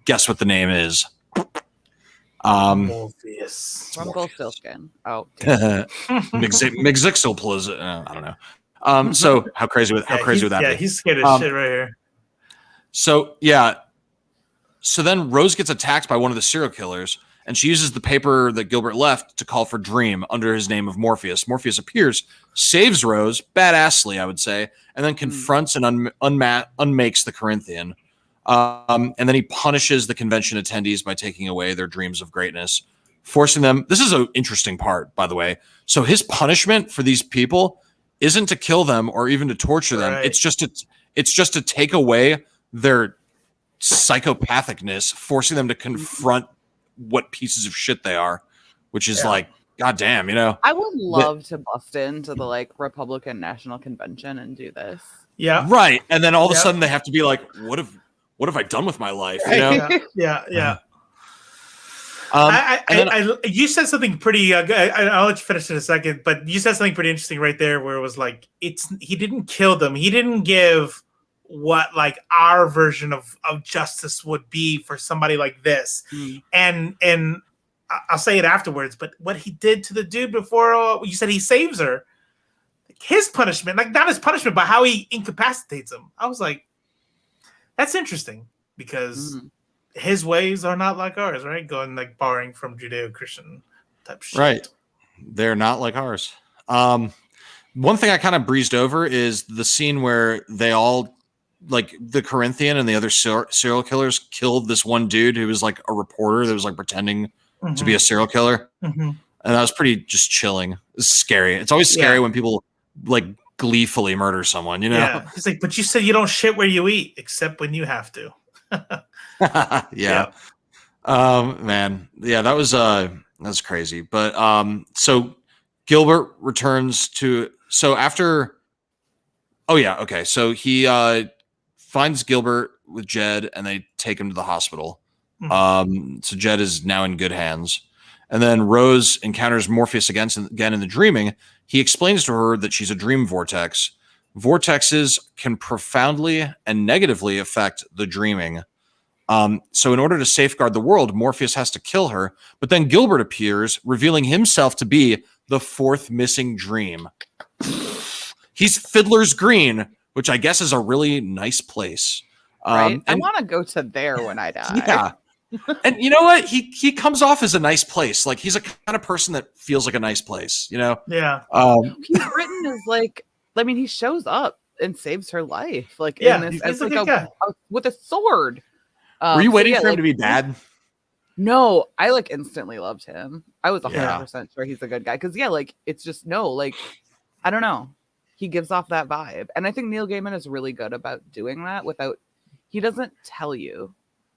Guess what the name is?
Morpheus.
Rumpelstiltskin. Oh,
Mixixel. I don't know. So how crazy would that be?
Yeah, he's scared as shit right here.
So yeah. So then Rose gets attacked by one of the serial killers, and she uses the paper that Gilbert left to call for Dream under his name of Morpheus. Morpheus appears, saves Rose, badassly, I would say, and then confronts and unmakes the Corinthian. And then he punishes the convention attendees by taking away their dreams of greatness, forcing them. This is an interesting part, by the way. So his punishment for these people isn't to kill them or even to torture them.
Right.
It's just to take away their psychopathicness, forcing them to confront what pieces of shit they are, which is like, goddamn, you know.
I would love to bust into the like Republican National Convention and do this.
Yeah.
Right. And then all of a sudden they have to be like, what have I done with my life? You know?
Yeah.
Then,
you said something pretty. I'll let you finish in a second, but you said something pretty interesting right there, where it was like, he didn't kill them. He didn't give what like our version of justice would be for somebody like this, and I'll say it afterwards. But what he did to the dude before, you said he saves her. His punishment, like not his punishment, but how he incapacitates him. I was like, that's interesting because his ways are not like ours, right? Going like borrowing from Judeo-Christian type shit.
Right. They're not like ours. One thing I kind of breezed over is the scene where they all, like the Corinthian and the other serial killers, killed this one dude who was like a reporter that was like pretending to be a serial killer. And that was pretty just chilling. It's scary. It's always scary when people like gleefully murder someone, you know?
Yeah. He's like, but you said you don't shit where you eat, except when you have to.
Man. Yeah, that was crazy. But so Gilbert returns to so he finds Gilbert with Jed and they take him to the hospital. So Jed is now in good hands. And then Rose encounters Morpheus again in the dreaming. He explains to her that she's a dream vortex. Vortexes can profoundly and negatively affect the dreaming. So in order to safeguard the world, Morpheus has to kill her. But then Gilbert appears, revealing himself to be the fourth missing dream. He's Fiddler's Green, which I guess is a really nice place.
Right? I want to go to there when I die.
Yeah. And you know what? He comes off as a nice place. Like he's a kind of person that feels like a nice place, you know?
Yeah.
He's written as like, I mean, he shows up and saves her life. Like in this as like with a sword.
Were you waiting for him to be bad?
No, I like instantly loved him. I was 100% sure he's a good guy. Cause like it's just I don't know. He gives off that vibe. And I think Neil Gaiman is really good about doing that he doesn't tell you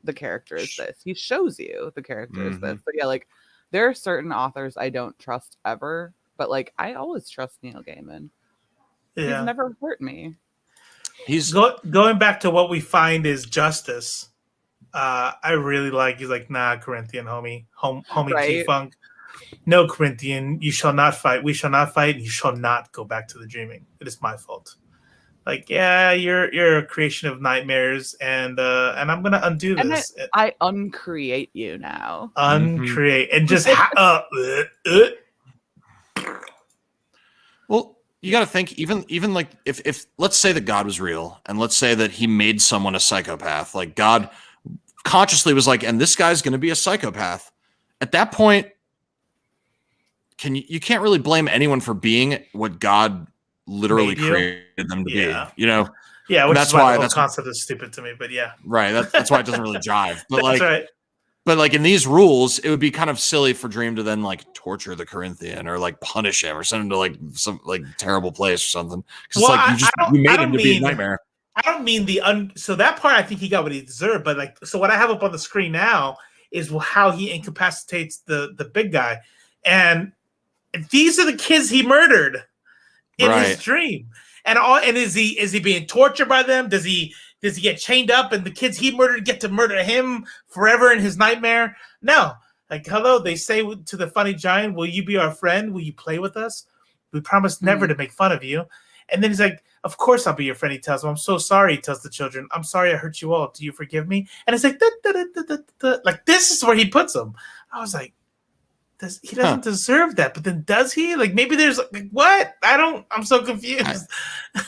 the character is this. He shows you the character is this. But like there are certain authors I don't trust ever, but like I always trust Neil Gaiman. Yeah. He's never hurt me.
He's going back to what we find is justice. I really he's like, nah, Corinthian homie
right?
G-Funk. No, Corinthian, you shall not fight. We shall not fight. You shall not go back to the dreaming. It is my fault. Like, yeah, you're a creation of nightmares, and I'm gonna undo this.
I uncreate you now.
Uncreate and just
well, you got to think even like if let's say that God was real and let's say that he made someone a psychopath, like God consciously was like, and this guy's going to be a psychopath. At that point, you can't really blame anyone for being what God literally created them to be, you know?
Yeah,
which
that's why the whole concept is stupid to me, but yeah.
Right. That's why it doesn't really jive. But
that's
like,
right.
But like in these rules, it would be kind of silly for Dream to then like torture the Corinthian or like punish him or send him to like some like terrible place or something. Because
Well,
it's like you made him to be a nightmare.
I don't mean so that part I think he got what he deserved, but like so what I have up on the screen now is how he incapacitates the big guy. And these are the kids he murdered in his dream. And is he being tortured by them? Does he get chained up and the kids he murdered get to murder him forever in his nightmare? No. Like, hello, they say to the funny giant, will you be our friend? Will you play with us? We promise never to make fun of you. And then he's like, of course I'll be your friend. He tells them, I'm so sorry. He tells the children, I'm sorry I hurt you all. Do you forgive me? And it's like, like this is where he puts them. I was like, he doesn't deserve that, but then does he? Like maybe there's like what? I'm so confused.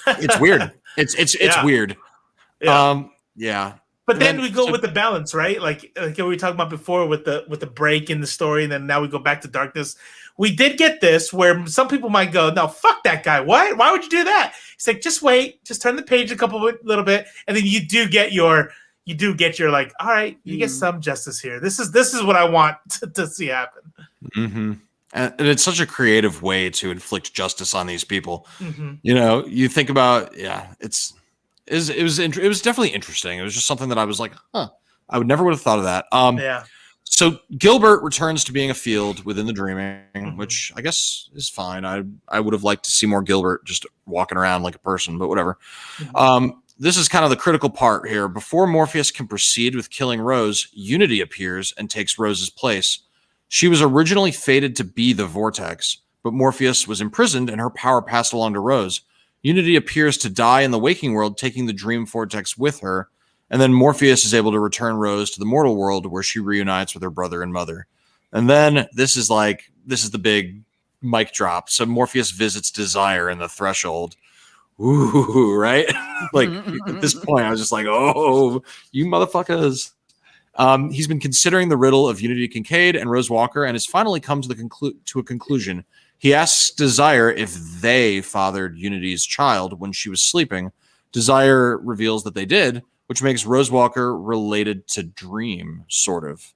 It's weird. It's weird.
Yeah. But then we go with the balance, right? Like we were talking about before with the break in the story, and then now we go back to darkness. We did get this where some people might go, no, fuck that guy. What? Why would you do that? It's like, just wait, just turn the page a little bit, and then you do get your like, all right, you get some justice here. This is what I want to see happen.
Mm-hmm. And it's such a creative way to inflict justice on these people.
Mm-hmm.
You know, you think about, it was definitely interesting. It was just something that I was like, I would never would have thought of that. So Gilbert returns to being a field within the dreaming, which I guess is fine. I would have liked to see more Gilbert just walking around like a person, but whatever. Mm-hmm. This is kind of the critical part here. Before Morpheus can proceed with killing Rose, Unity appears and takes Rose's place. She was originally fated to be the Vortex, but Morpheus was imprisoned and her power passed along to Rose. Unity appears to die in the waking world, taking the dream vortex with her, and then Morpheus is able to return Rose to the mortal world where she reunites with her brother and mother. And then this is the big mic drop. So Morpheus visits Desire in the threshold. Ooh, right? Like at this point, I was just like, oh, you motherfuckers. He's been considering the riddle of Unity Kincaid and Rose Walker and has finally come to a conclusion. He asks Desire if they fathered Unity's child when she was sleeping. Desire reveals that they did, which makes Rose Walker related to Dream, sort of.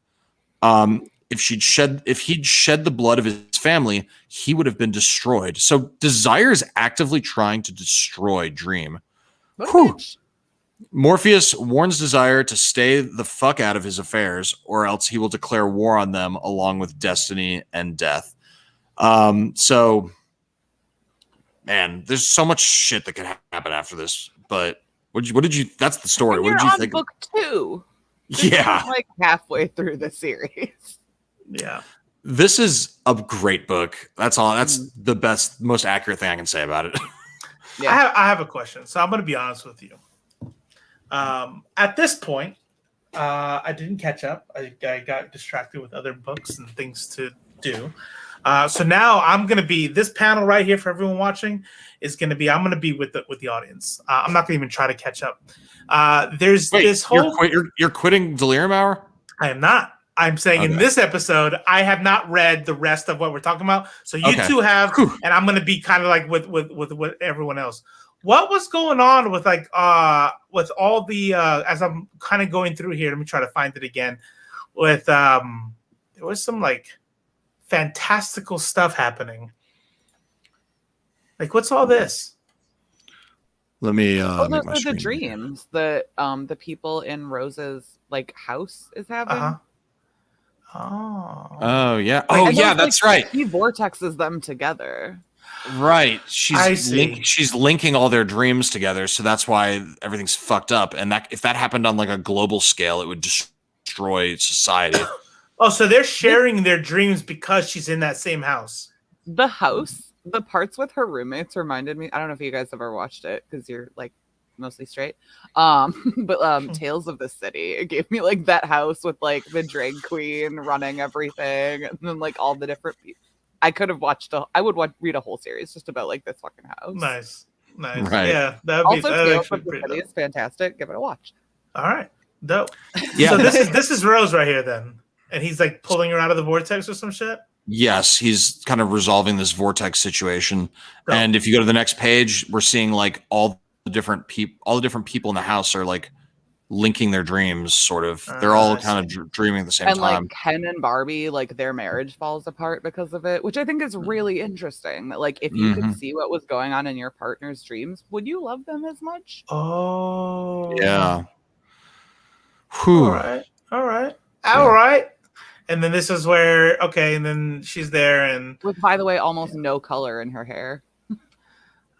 If he'd shed the blood of his family, he would have been destroyed. So Desire is actively trying to destroy Dream. Morpheus warns Desire to stay the fuck out of his affairs, or else he will declare war on them along with Destiny and Death. So, man, there's so much shit that could happen after this. But what did you? That's the story. What did you think?
Book 2.
Yeah,
like halfway through the series.
Yeah,
this is a great book. That's all. That's the best, most accurate thing I can say about it.
Yeah. I have a question, so I'm going to be honest with you. At this point, I didn't catch up. I got distracted with other books and things to do. So now I'm going to be this panel right here for everyone watching is going to be. I'm going to be with the audience. I'm not going to even try to catch up. This whole.
You're quitting Delirium Hour?
I am not. I'm saying in this episode, I have not read the rest of what we're talking about. So you two have, and I'm going to be kind of like with everyone else. What was going on with with all the as I'm kind of going through here? Let me try to find it again. With there was some like fantastical stuff happening. Like, what's all this?
Let me.
Those are the dreams that the people in Rose's like house is having.
Uh-huh.
Oh yeah. Oh yeah, that's right.
He vortexes them together.
Right. She's linking all their dreams together, so that's why everything's fucked up. And that if that happened on like a global scale, it would destroy society.
Oh, so they're sharing their dreams because she's in that same house.
The house, the parts with her roommates reminded me. I don't know if you guys ever watched it because you're like mostly straight. But Tales of the City, it gave me like that house with like the drag queen running everything, and then like all the different I could have watched I would read a whole series just about like this fucking house.
Nice.
Right.
Yeah,
Also,
that'd
Tales
actually
of
be
the
pretty
City
dope.
is fantastic. Give it a watch.
All right, dope.
Yeah.
So this is Rose right here then, and he's like pulling her out of the vortex or some shit.
Yes, he's kind of resolving this vortex situation.
Dope.
And if you go to the next page, we're seeing like all the different people in the house are like linking their dreams, sort of. They're all kind of dreaming at the same
and
time.
like Ken and Barbie, like their marriage falls apart because of it, which I think is really interesting. Like if you could see what was going on in your partner's dreams, would you love them as much?
Oh,
Yeah. Whew.
All right. And then this is where and then she's there and
with, by the way, almost no color in her hair.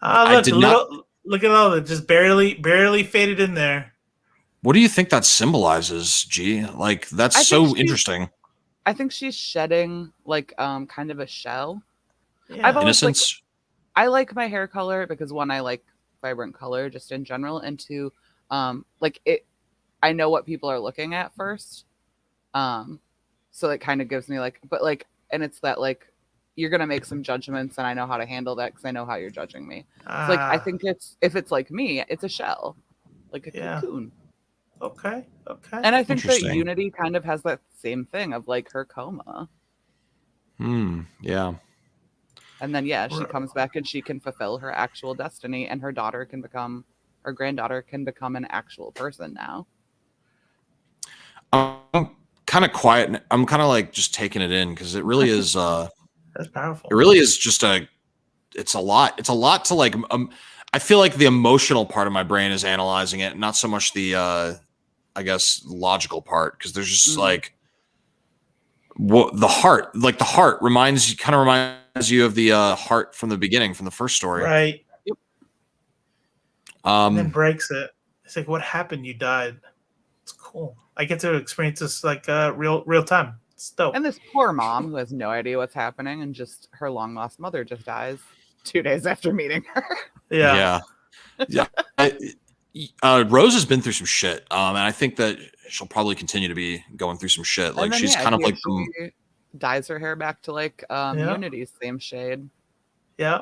Look at all that, just barely faded in there.
What do you think that symbolizes, G? Like that's so interesting.
I think she's shedding like kind of a shell.
Yeah.
I've always,
Innocence.
I like my hair color because one, I like vibrant color just in general, and two, like it, I know what people are looking at first. So it kind of gives me like, but like, and it's that like, you're gonna make some judgments, and I know how to handle that because I know how you're judging me. So like, I think if it's like me, it's a shell, like a cocoon.
Okay.
And I think that Unity kind of has that same thing of like her coma.
Yeah.
And then she comes back and she can fulfill her actual destiny, and her granddaughter can become an actual person now.
I'm kind of quiet. I'm kind of like just taking it in because it really is.
That's powerful.
It really is just it's a lot. It's a lot to like. I feel like the emotional part of my brain is analyzing it, not so much the, I guess, logical part. Because there's just like, the heart reminds you of the heart from the beginning, from the first story,
right?
Yep.
And then breaks it. It's like, what happened? You died. It's cool. I get to experience this like real time. It's dope.
And this poor mom who has no idea what's happening, and just her long lost mother just dies 2 days after meeting her.
Yeah. Rose has been through some shit, and I think that she'll probably continue to be going through some shit. Like she's kind of like
dyes her hair back to like Unity's same shade.
Yeah.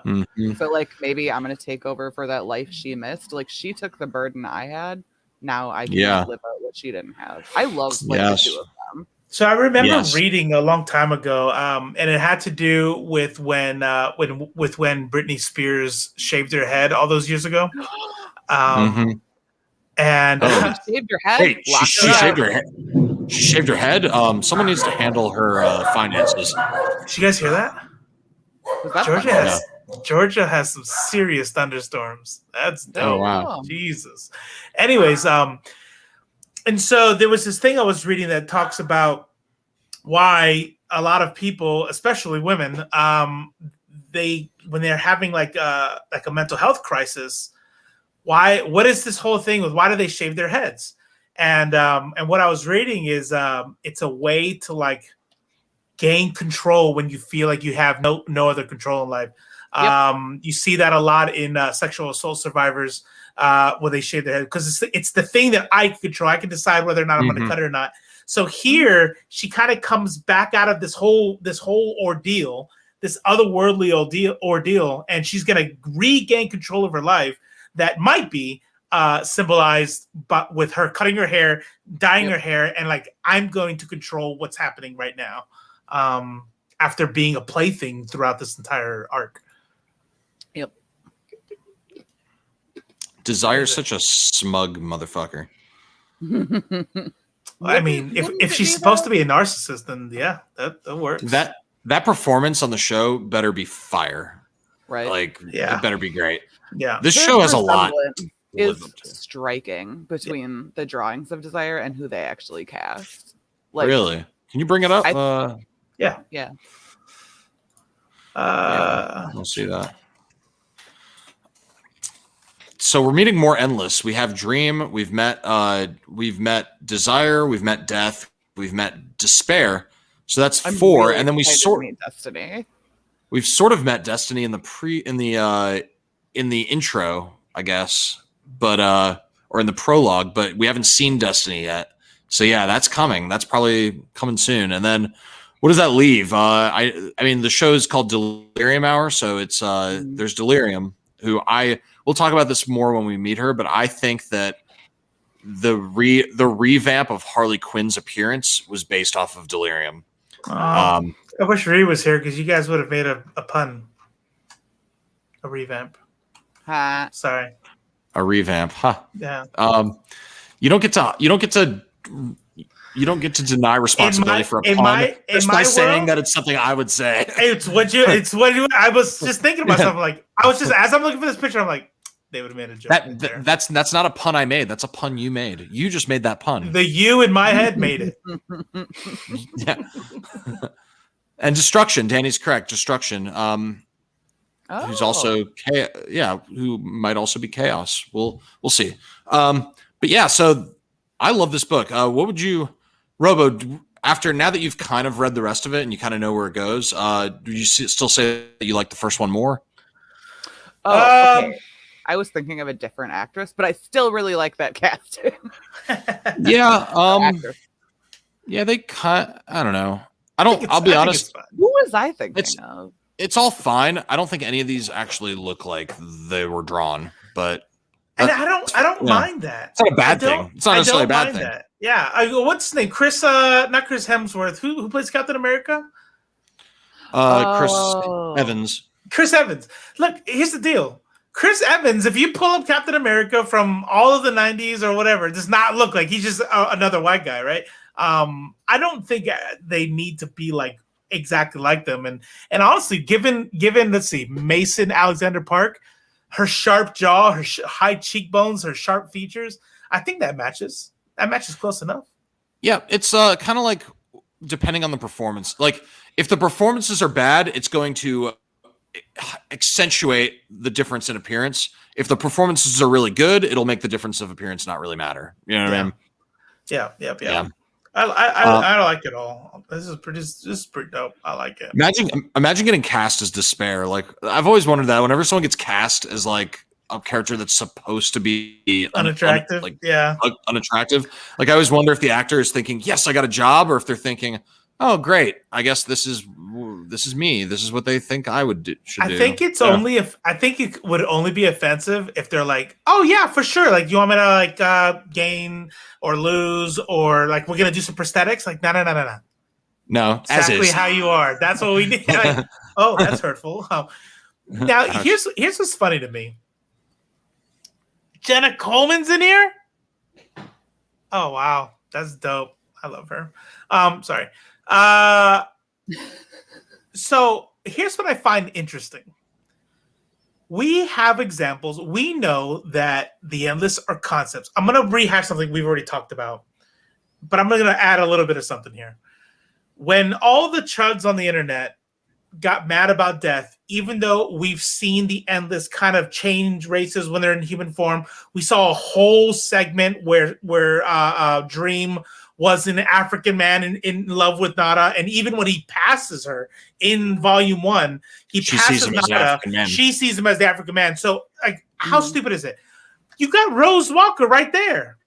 So like maybe I'm gonna take over for that life she missed. Like she took the burden I had. Now I can live out what she didn't have. I love like the two of them.
So I remember reading a long time ago, and it had to do with when Britney Spears shaved her head all those years ago. And
she shaved her head.
Wait, she shaved her head. She shaved her head. Someone needs to handle her finances.
Did you guys hear that? Georgia has some serious thunderstorms. That's dope.
Oh wow.
Jesus. Anyways, and so there was this thing I was reading that talks about why a lot of people, especially women, when they're having like a mental health crisis, what is this whole thing with why do they shave their heads? And what I was reading is it's a way to like gain control when you feel like you have no other control in life. You see that a lot in sexual assault survivors where they shave their head because it's the thing that I can control. I can decide whether or not I'm going to cut it or not. So here she kind of comes back out of this whole ordeal, this otherworldly ordeal, and she's going to regain control of her life. That might be symbolized, but with her cutting her hair, dyeing her hair, and like I'm going to control what's happening right now. After being a plaything throughout this entire arc.
Yep.
Desire's
such a smug motherfucker.
I mean, if she's supposed to be a narcissist, then yeah, that works.
That performance on the show better be fire.
Right.
Like it better be great.
Yeah.
This show has a lot.
Is striking between the drawings of Desire and who they actually cast. Like,
really? Can you bring it up?
Yeah.
We'll see that. So we're meeting more endless. We have Dream. We've met Desire. We've met Death. We've met Despair. So that's four,
really
and then we
Destiny.
We've sort of met Destiny in the intro, I guess, but or in the prologue, but we haven't seen Destiny yet. So yeah, that's coming. That's probably coming soon. And then what does that leave? I mean, the show is called Delirium Hour, so it's there's Delirium, who we'll talk about this more when we meet her, but I think that the revamp of Harley Quinn's appearance was based off of Delirium.
I wish Rhi was here because you guys would have made a pun. A revamp. Sorry.
A revamp, huh?
Yeah.
You don't get to deny responsibility for a pun just by saying that it's something I would say.
It's what you. I was just thinking about something like as I'm looking for this picture, I'm like, they would have made a joke.
That's not a pun I made. That's a pun you made. You just made that pun.
The you in my head made it.
Yeah. And Destruction. Danny's correct. Destruction. Who's also who might also be Chaos. We'll see. But yeah, so I love this book. What would you, Robo, now that you've kind of read the rest of it and you kind of know where it goes, do you still say that you like the first one more?
Okay. I was thinking of a different actress, but I still really like that casting.
Yeah. Yeah, they cut. I don't know. I'll be honest.
Who was I thinking of?
It's all fine. I don't think any of these actually look like they were drawn, but
and I don't mind that.
It's not a bad thing. It's not necessarily a bad thing.
That. Yeah. What's his name? Chris, not Chris Hemsworth. Who plays Captain America?
Chris Evans.
Chris Evans. Look, here's the deal. Chris Evans, if you pull up Captain America from all of the 90s or whatever, does not look like he's just another white guy, right? I don't think they need to be like exactly like them. And honestly, given let's see, Mason Alexander Park, her sharp jaw, her high cheekbones, her sharp features, I think that matches. That matches close enough.
Yeah, it's kind of like depending on the performance. Like if the performances are bad, it's going to accentuate the difference in appearance. If the performances are really good, it'll make the difference of appearance not really matter. You know what I mean?
Yeah. I like it all. This is pretty dope. I like it.
Imagine getting cast as Despair. Like I've always wondered that whenever someone gets cast as like a character that's supposed to be
unattractive,
unattractive. Like I always wonder if the actor is thinking, "Yes, I got a job," or if they're thinking, "Oh, great, I guess this is me. This is what they think I would do."
I think it would only be offensive if they're like, "Oh yeah, for sure. Like, you want me to like gain or lose or like we're gonna do some prosthetics?" Like, no.
No,
exactly how you are. That's what we need. Like, oh, that's hurtful. Now here's what's funny to me. Jenna Coleman's in here. Oh wow, that's dope. I love her. Sorry. So here's what I find interesting. We have examples. We know that the endless are concepts. I'm going to rehash something we've already talked about, but I'm going to add a little bit of something here. When all the chuds on the internet got mad about death, even though we've seen the endless kind of change races when they're in human form, we saw a whole segment where Dream was an African man in love with Nada, and even when he passes her in Volume 1, she passes Nada. She sees him as the African man. So, like, how stupid is it? You got Rose Walker right there.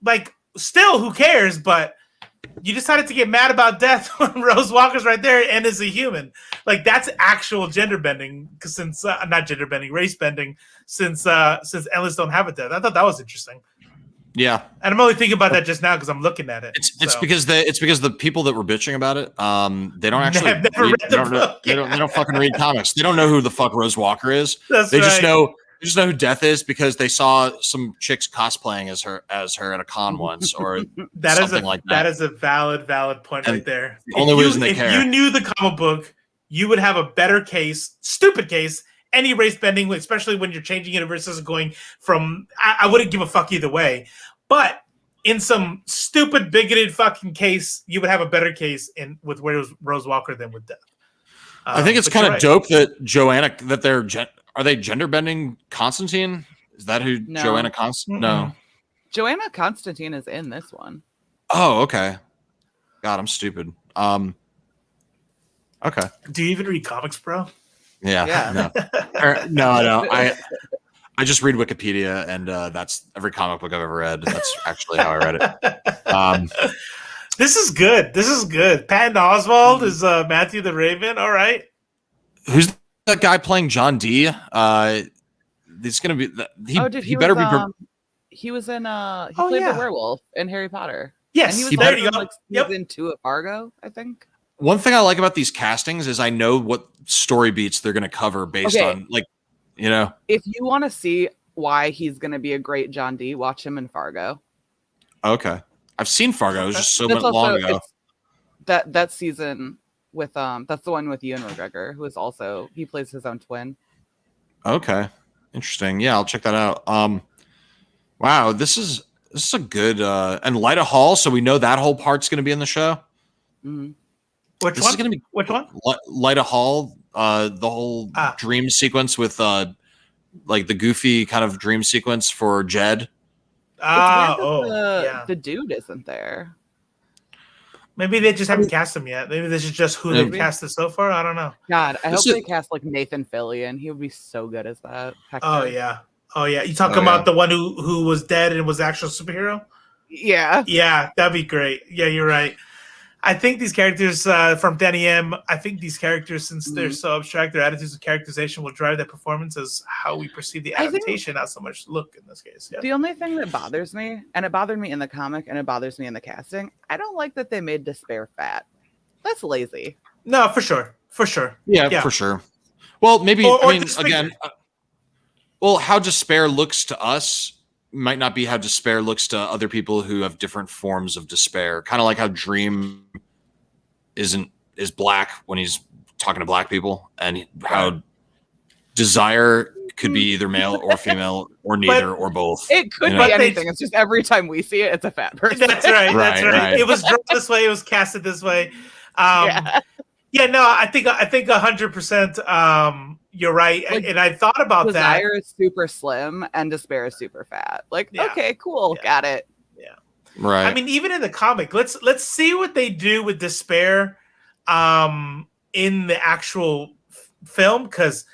Like, still, who cares? But you decided to get mad about death when Rose Walker's right there and is a human. Like, that's actual gender bending, since not gender bending, race bending, since endless don't have a death. I thought that was interesting.
Yeah,
and I'm only thinking about that just now because I'm looking at it.
It's because the people that were bitching about it, they don't actually they don't fucking read comics. They don't know who the fuck Rose Walker is. They just know who Death is because they saw some chicks cosplaying as her at a con once or something like that.
That is a valid point right there.
The only reason they care.
If you knew the comic book, you would have a better case, stupid case. Any race bending, especially when you're changing universes, going from I wouldn't give a fuck either way. But in some stupid, bigoted fucking case, you would have a better case with Rose Walker than with Death.
I think it's kind of dope that Joanna are they gender bending Constantine? Is that who Joanna Constantine? No,
Joanna Constantine is in this one.
Oh, okay. God, I'm stupid. Okay.
Do you even read comics, bro?
Yeah. No, I don't. I just read Wikipedia, and that's every comic book I've ever read. That's actually how I read it.
This is good. This is good. Patton Oswalt is Matthew the Raven. All right.
Who's that guy playing John D? He's gonna be. He better be.
He was in. He played the werewolf in Harry Potter.
Yes,
and he was
there you go.
Like season 2 of Fargo, I think.
One thing I like about these castings is I know what story beats they're gonna cover based on, like, you know.
If you want to see why he's gonna be a great John D, watch him in Fargo.
Okay, I've seen Fargo. It was just so long ago.
That season with that's the one with Ewan McGregor, who is also he plays his own twin.
Okay, interesting. Yeah, I'll check that out. Wow, this is a good and Lyta Hall. So we know that whole part's going to be in the show.
Mm-hmm.
Which one? Is going to be
which one?
Lyta Hall. The whole dream sequence with like the goofy kind of dream sequence for Jed.
The dude isn't there.
Maybe they just haven't cast him yet. Maybe this is just who they've casted so far. I don't know.
God, I hope they cast like Nathan Fillion. He would be so good as that. Hector.
Oh yeah. You talking about the one who was dead and was actual superhero?
Yeah.
Yeah, that'd be great. Yeah, you're right. I think these characters from Danny M, I think these characters, since they're so abstract, their attitudes of characterization will drive their performance as how we perceive the adaptation, not so much look in this case. Yeah.
The only thing that bothers me, and it bothered me in the comic, and it bothers me in the casting, I don't like that they made Despair fat. That's lazy.
No, for sure.
Yeah, for sure. Well, maybe, again, well, how Despair looks to us might not be how Despair looks to other people who have different forms of despair. Kind of like how Dream is black when he's talking to black people, and how Desire could be either male or female or neither or both.
It could be anything. It's just every time we see it, it's a fat person.
That's right. That's right. It was drawn this way. It was casted this way. No, I think 100%. You're right, like, and I thought about that.
Desire is super slim and Despair is super fat. Like, okay, cool, got it.
Yeah,
right.
I mean, even in the comic, let's see what they do with Despair, in the actual film, because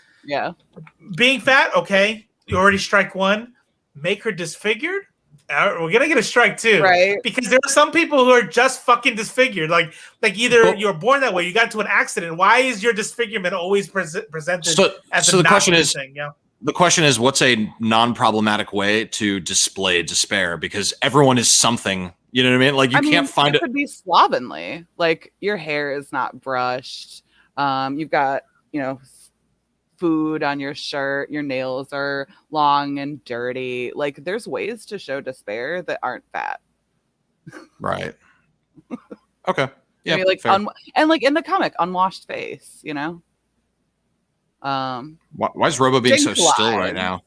being fat, okay, you already strike one. Make her disfigured. We're gonna get a strike too,
right?
Because there are some people who are just fucking disfigured. Like either you're born that way, you got into an accident. Why is your disfigurement always presented as a thing? Yeah.
The question is, what's a non-problematic way to display despair? Because everyone is something. You know what I mean? Like you can't find it.
Could be slovenly. Like your hair is not brushed. You've got food on your shirt, your nails are long and dirty. Like there's ways to show despair that aren't fat.
Right. Okay. Yeah.
Maybe and like in the comic, unwashed face, Why
is Robo being so still right now?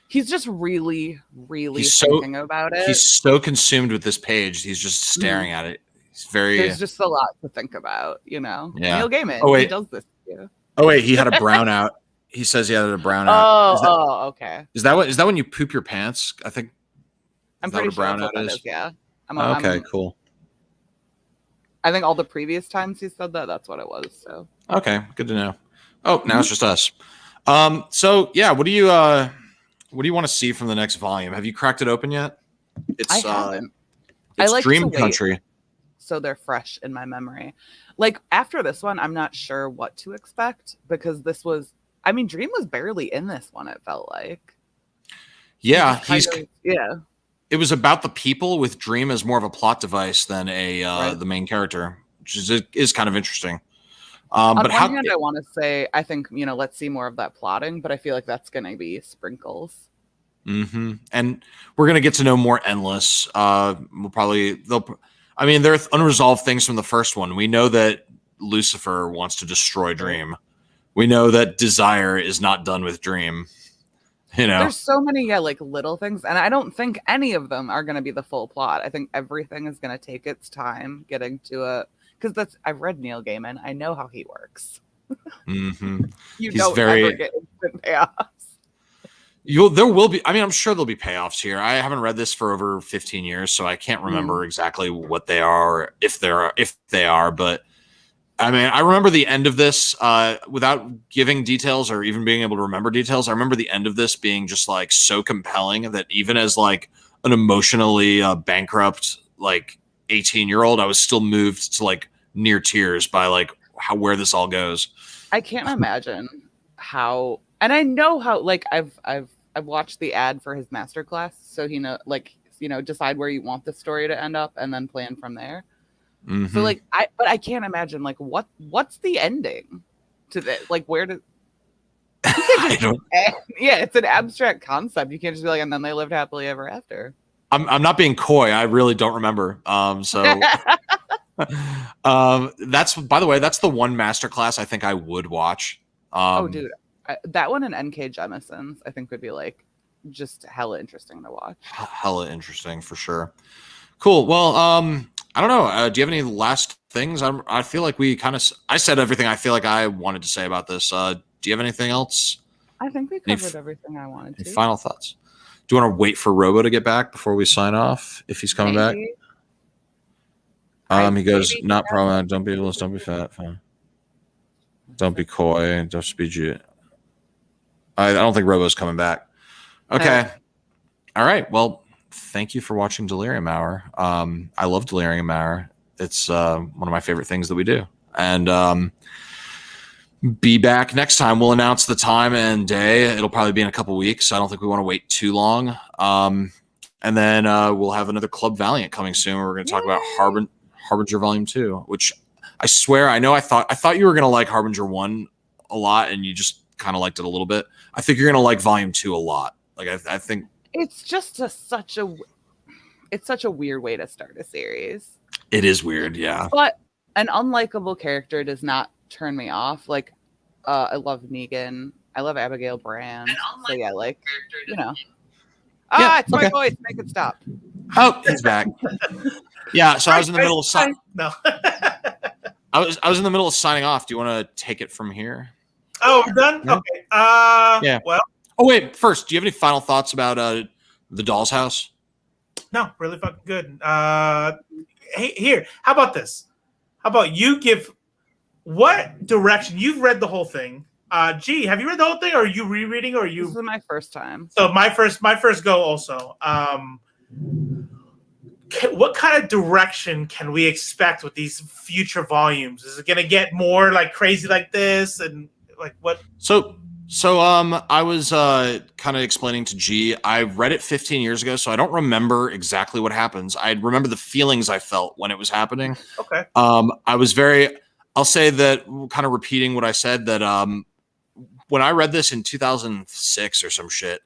He's just really thinking about it.
He's so consumed with this page. He's just staring at it.
There's just a lot to think about, Yeah. Neil Gaiman.
Oh, wait.
He does this too.
Oh wait, he had a brownout. He says he had a brownout.
Okay.
Is that when you poop your pants? I think.
I'm pretty sure that's what that is. Yeah.
Okay. Cool.
I think all the previous times he said that's what it was. So.
Okay, good to know. Oh, now it's just us. So yeah, what do you want to see from the next volume? Have you cracked it open yet?
I haven't.
It's
I like
Dream Country.
So they're fresh in my memory. Like after this one, I'm not sure what to expect because this was. I mean, Dream was barely in this one. It felt like.
Yeah, It was about the people, with Dream as more of a plot device than the main character, which is kind of interesting.
On one hand, I want to say I think let's see more of that plotting, but I feel like that's going to be sprinkles.
Mm-hmm. And we're going to get to know more Endless. There are unresolved things from the first one. We know that Lucifer wants to destroy Dream. We know that Desire is not done with Dream.
There's so many little things, and I don't think any of them are going to be the full plot. I think everything is going to take its time getting to it, because I've read Neil Gaiman. I know how he works.
Mm-hmm.
He's never get instant payoffs.
There will be. I mean, I'm sure there'll be payoffs here. I haven't read this for over 15 years, so I can't remember exactly what they are, or if they are. But I mean, I remember the end of this without giving details or even being able to remember details. I remember the end of this being just so compelling that even as an emotionally bankrupt 18-year-old, I was still moved to like near tears by like where this all goes.
I can't imagine how, and I know how. Like I've watched the ad for his masterclass, so decide where you want the story to end up, and then plan from there.
Mm-hmm.
So like but I can't imagine like what's the ending to this? Like where do
I don't.
Yeah, it's an abstract concept. You can't just be like, and then they lived happily ever after.
I'm not being coy. I really don't remember. So that's, by the way, that's the one masterclass I think I would watch.
Dude, that one and N.K. Jemison's I think would be like just hella interesting to watch.
Hella interesting for sure. Cool. Well, I don't know. Do you have any last things? I feel like I said everything I feel like I wanted to say about this. Do you have anything else?
I think we covered everything I wanted to.
Any final thoughts? Do you want to wait for Robo to get back before we sign off? If he's coming back, he goes, not promo. Don't be loose. Don't be fat. Fine. Don't be coy. Don't speed you. I don't think Robo's coming back. Okay. All right. Well, thank you for watching Delirium Hour. I love Delirium Hour. It's one of my favorite things that we do. And be back next time. We'll announce the time and day. It'll probably be in a couple weeks. So I don't think we want to wait too long. And then we'll have another Club Valiant coming soon. We're going to talk about Harbinger Volume 2, which I swear, I thought you were going to like Harbinger 1 a lot, and you just kind of liked it a little bit. I think you're going to like Volume 2 a lot. Like I think
it's just such a weird way to start a series.
It is weird, yeah.
But an unlikable character does not turn me off. Like, I love Negan. I love Abigail Brand. So yeah, like, you know. It's my voice. Make it stop.
Oh, he's back. Yeah, so I was in the middle of
No.
I was in the middle of signing off. Do you want to take it from here?
Oh, we're done?
Yeah.
Okay.
Yeah.
Well.
Oh wait, first, do you have any final thoughts about the Doll's House?
No, really fucking good. Hey, here, how about this? How about you give what direction? You've read the whole thing. G, have you read the whole thing, or are you rereading, or are you?
This is my first time.
So my first go also. What kind of direction can we expect with these future volumes? Is it going to get more like crazy like this, and like what?
So I was kind of explaining to G. I read it 15 years ago, so I don't remember exactly what happens. I remember the feelings I felt when it was happening.
Okay.
I'll say that, kind of repeating what I said, that when I read this in 2006 or some shit,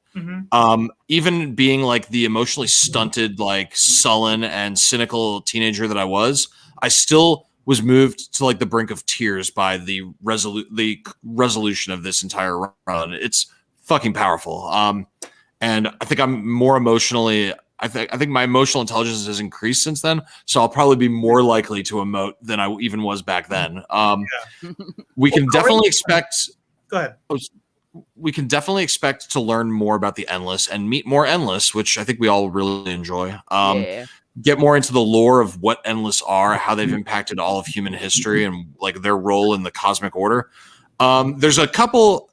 even being like the emotionally stunted, like sullen and cynical teenager that I was, I still was moved to like the brink of tears by the resolution of this entire run. It's fucking powerful. And I think I'm more emotionally, I think my emotional intelligence has increased since then. So I'll probably be more likely to emote than I even was back then. We can definitely expect.
Go ahead.
We can definitely expect to learn more about the Endless and meet more Endless, which I think we all really enjoy. Get more into the lore of what Endless are, how they've impacted all of human history, and like their role in the cosmic order. There's a couple,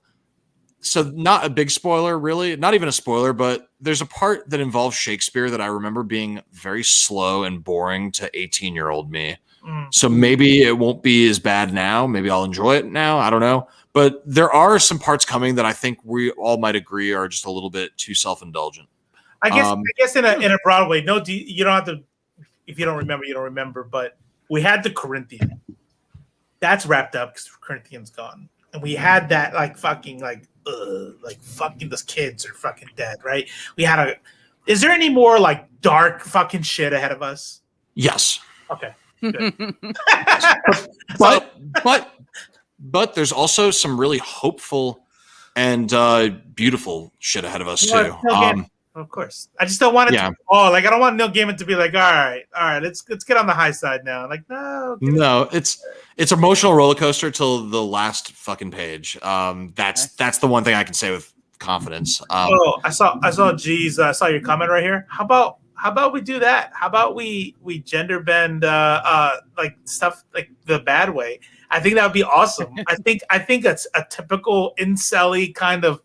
so not a big spoiler, really, not even a spoiler, but there's a part that involves Shakespeare that I remember being very slow and boring to 18-year-old me. So maybe it won't be as bad now. Maybe I'll enjoy it now. I don't know. But there are some parts coming that I think we all might agree are just a little bit too self-indulgent.
I guess in a broad way. No, you don't have to. If you don't remember, you don't remember. But we had the Corinthian. That's wrapped up because Corinthian's gone, and we had that like fucking like fucking those kids are fucking dead, right? We had a. Is there any more like dark fucking shit ahead of us?
Yes.
Okay. Good.
But there's also some really hopeful and beautiful shit ahead of us too.
Of course, I just don't want it.
Yeah.
I don't want Neil Gaiman to be like, all right, let's get on the high side now. Like, no,
it's emotional roller coaster till the last fucking page. That's the one thing I can say with confidence.
I saw G's. I saw your comment right here. How about we do that? How about we gender bend like stuff like the bad way? I think that would be awesome. I think that's a typical incel-y kind of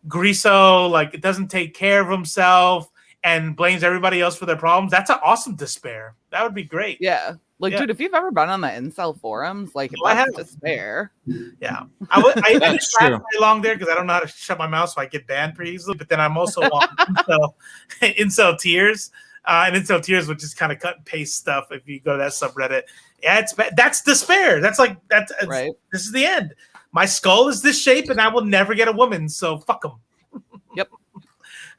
Griso, like it doesn't take care of himself, and blames everybody else for their problems, that's an awesome despair. That would be great.
Yeah. Like,
Yeah.
dude, if you've ever been on the incel forums, like,
I
that's
have.
despair.
Yeah. I didn't
That's
last
true.
very long there because I don't know how to shut my mouth, so I get banned pretty easily. But then I'm also on incel tears. And incel tears would just kind of cut and paste stuff if you go to that subreddit. Yeah, it's bad. That's despair. That's like that's
Right.
This is the end. My skull is this shape, and I will never get a woman. So fuck them.
Yep.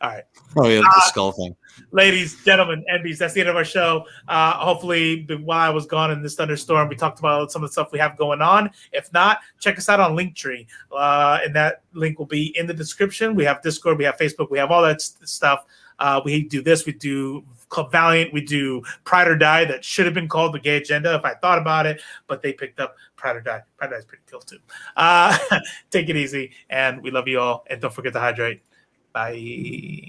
All right.
Oh yeah, the skull thing.
Ladies, gentlemen, MBs, that's the end of our show. Hopefully, while I was gone in this thunderstorm, we talked about some of the stuff we have going on. If not, check us out on Linktree. And that link will be in the description. We have Discord, we have Facebook, we have all that stuff. We do this, we do Club Valiant, we do Pride or Die. That should have been called the Gay Agenda if I thought about it, but they picked up Pride or Die. Pride or Die is pretty cool too. Take it easy, and we love you all. And don't forget to hydrate. Bye.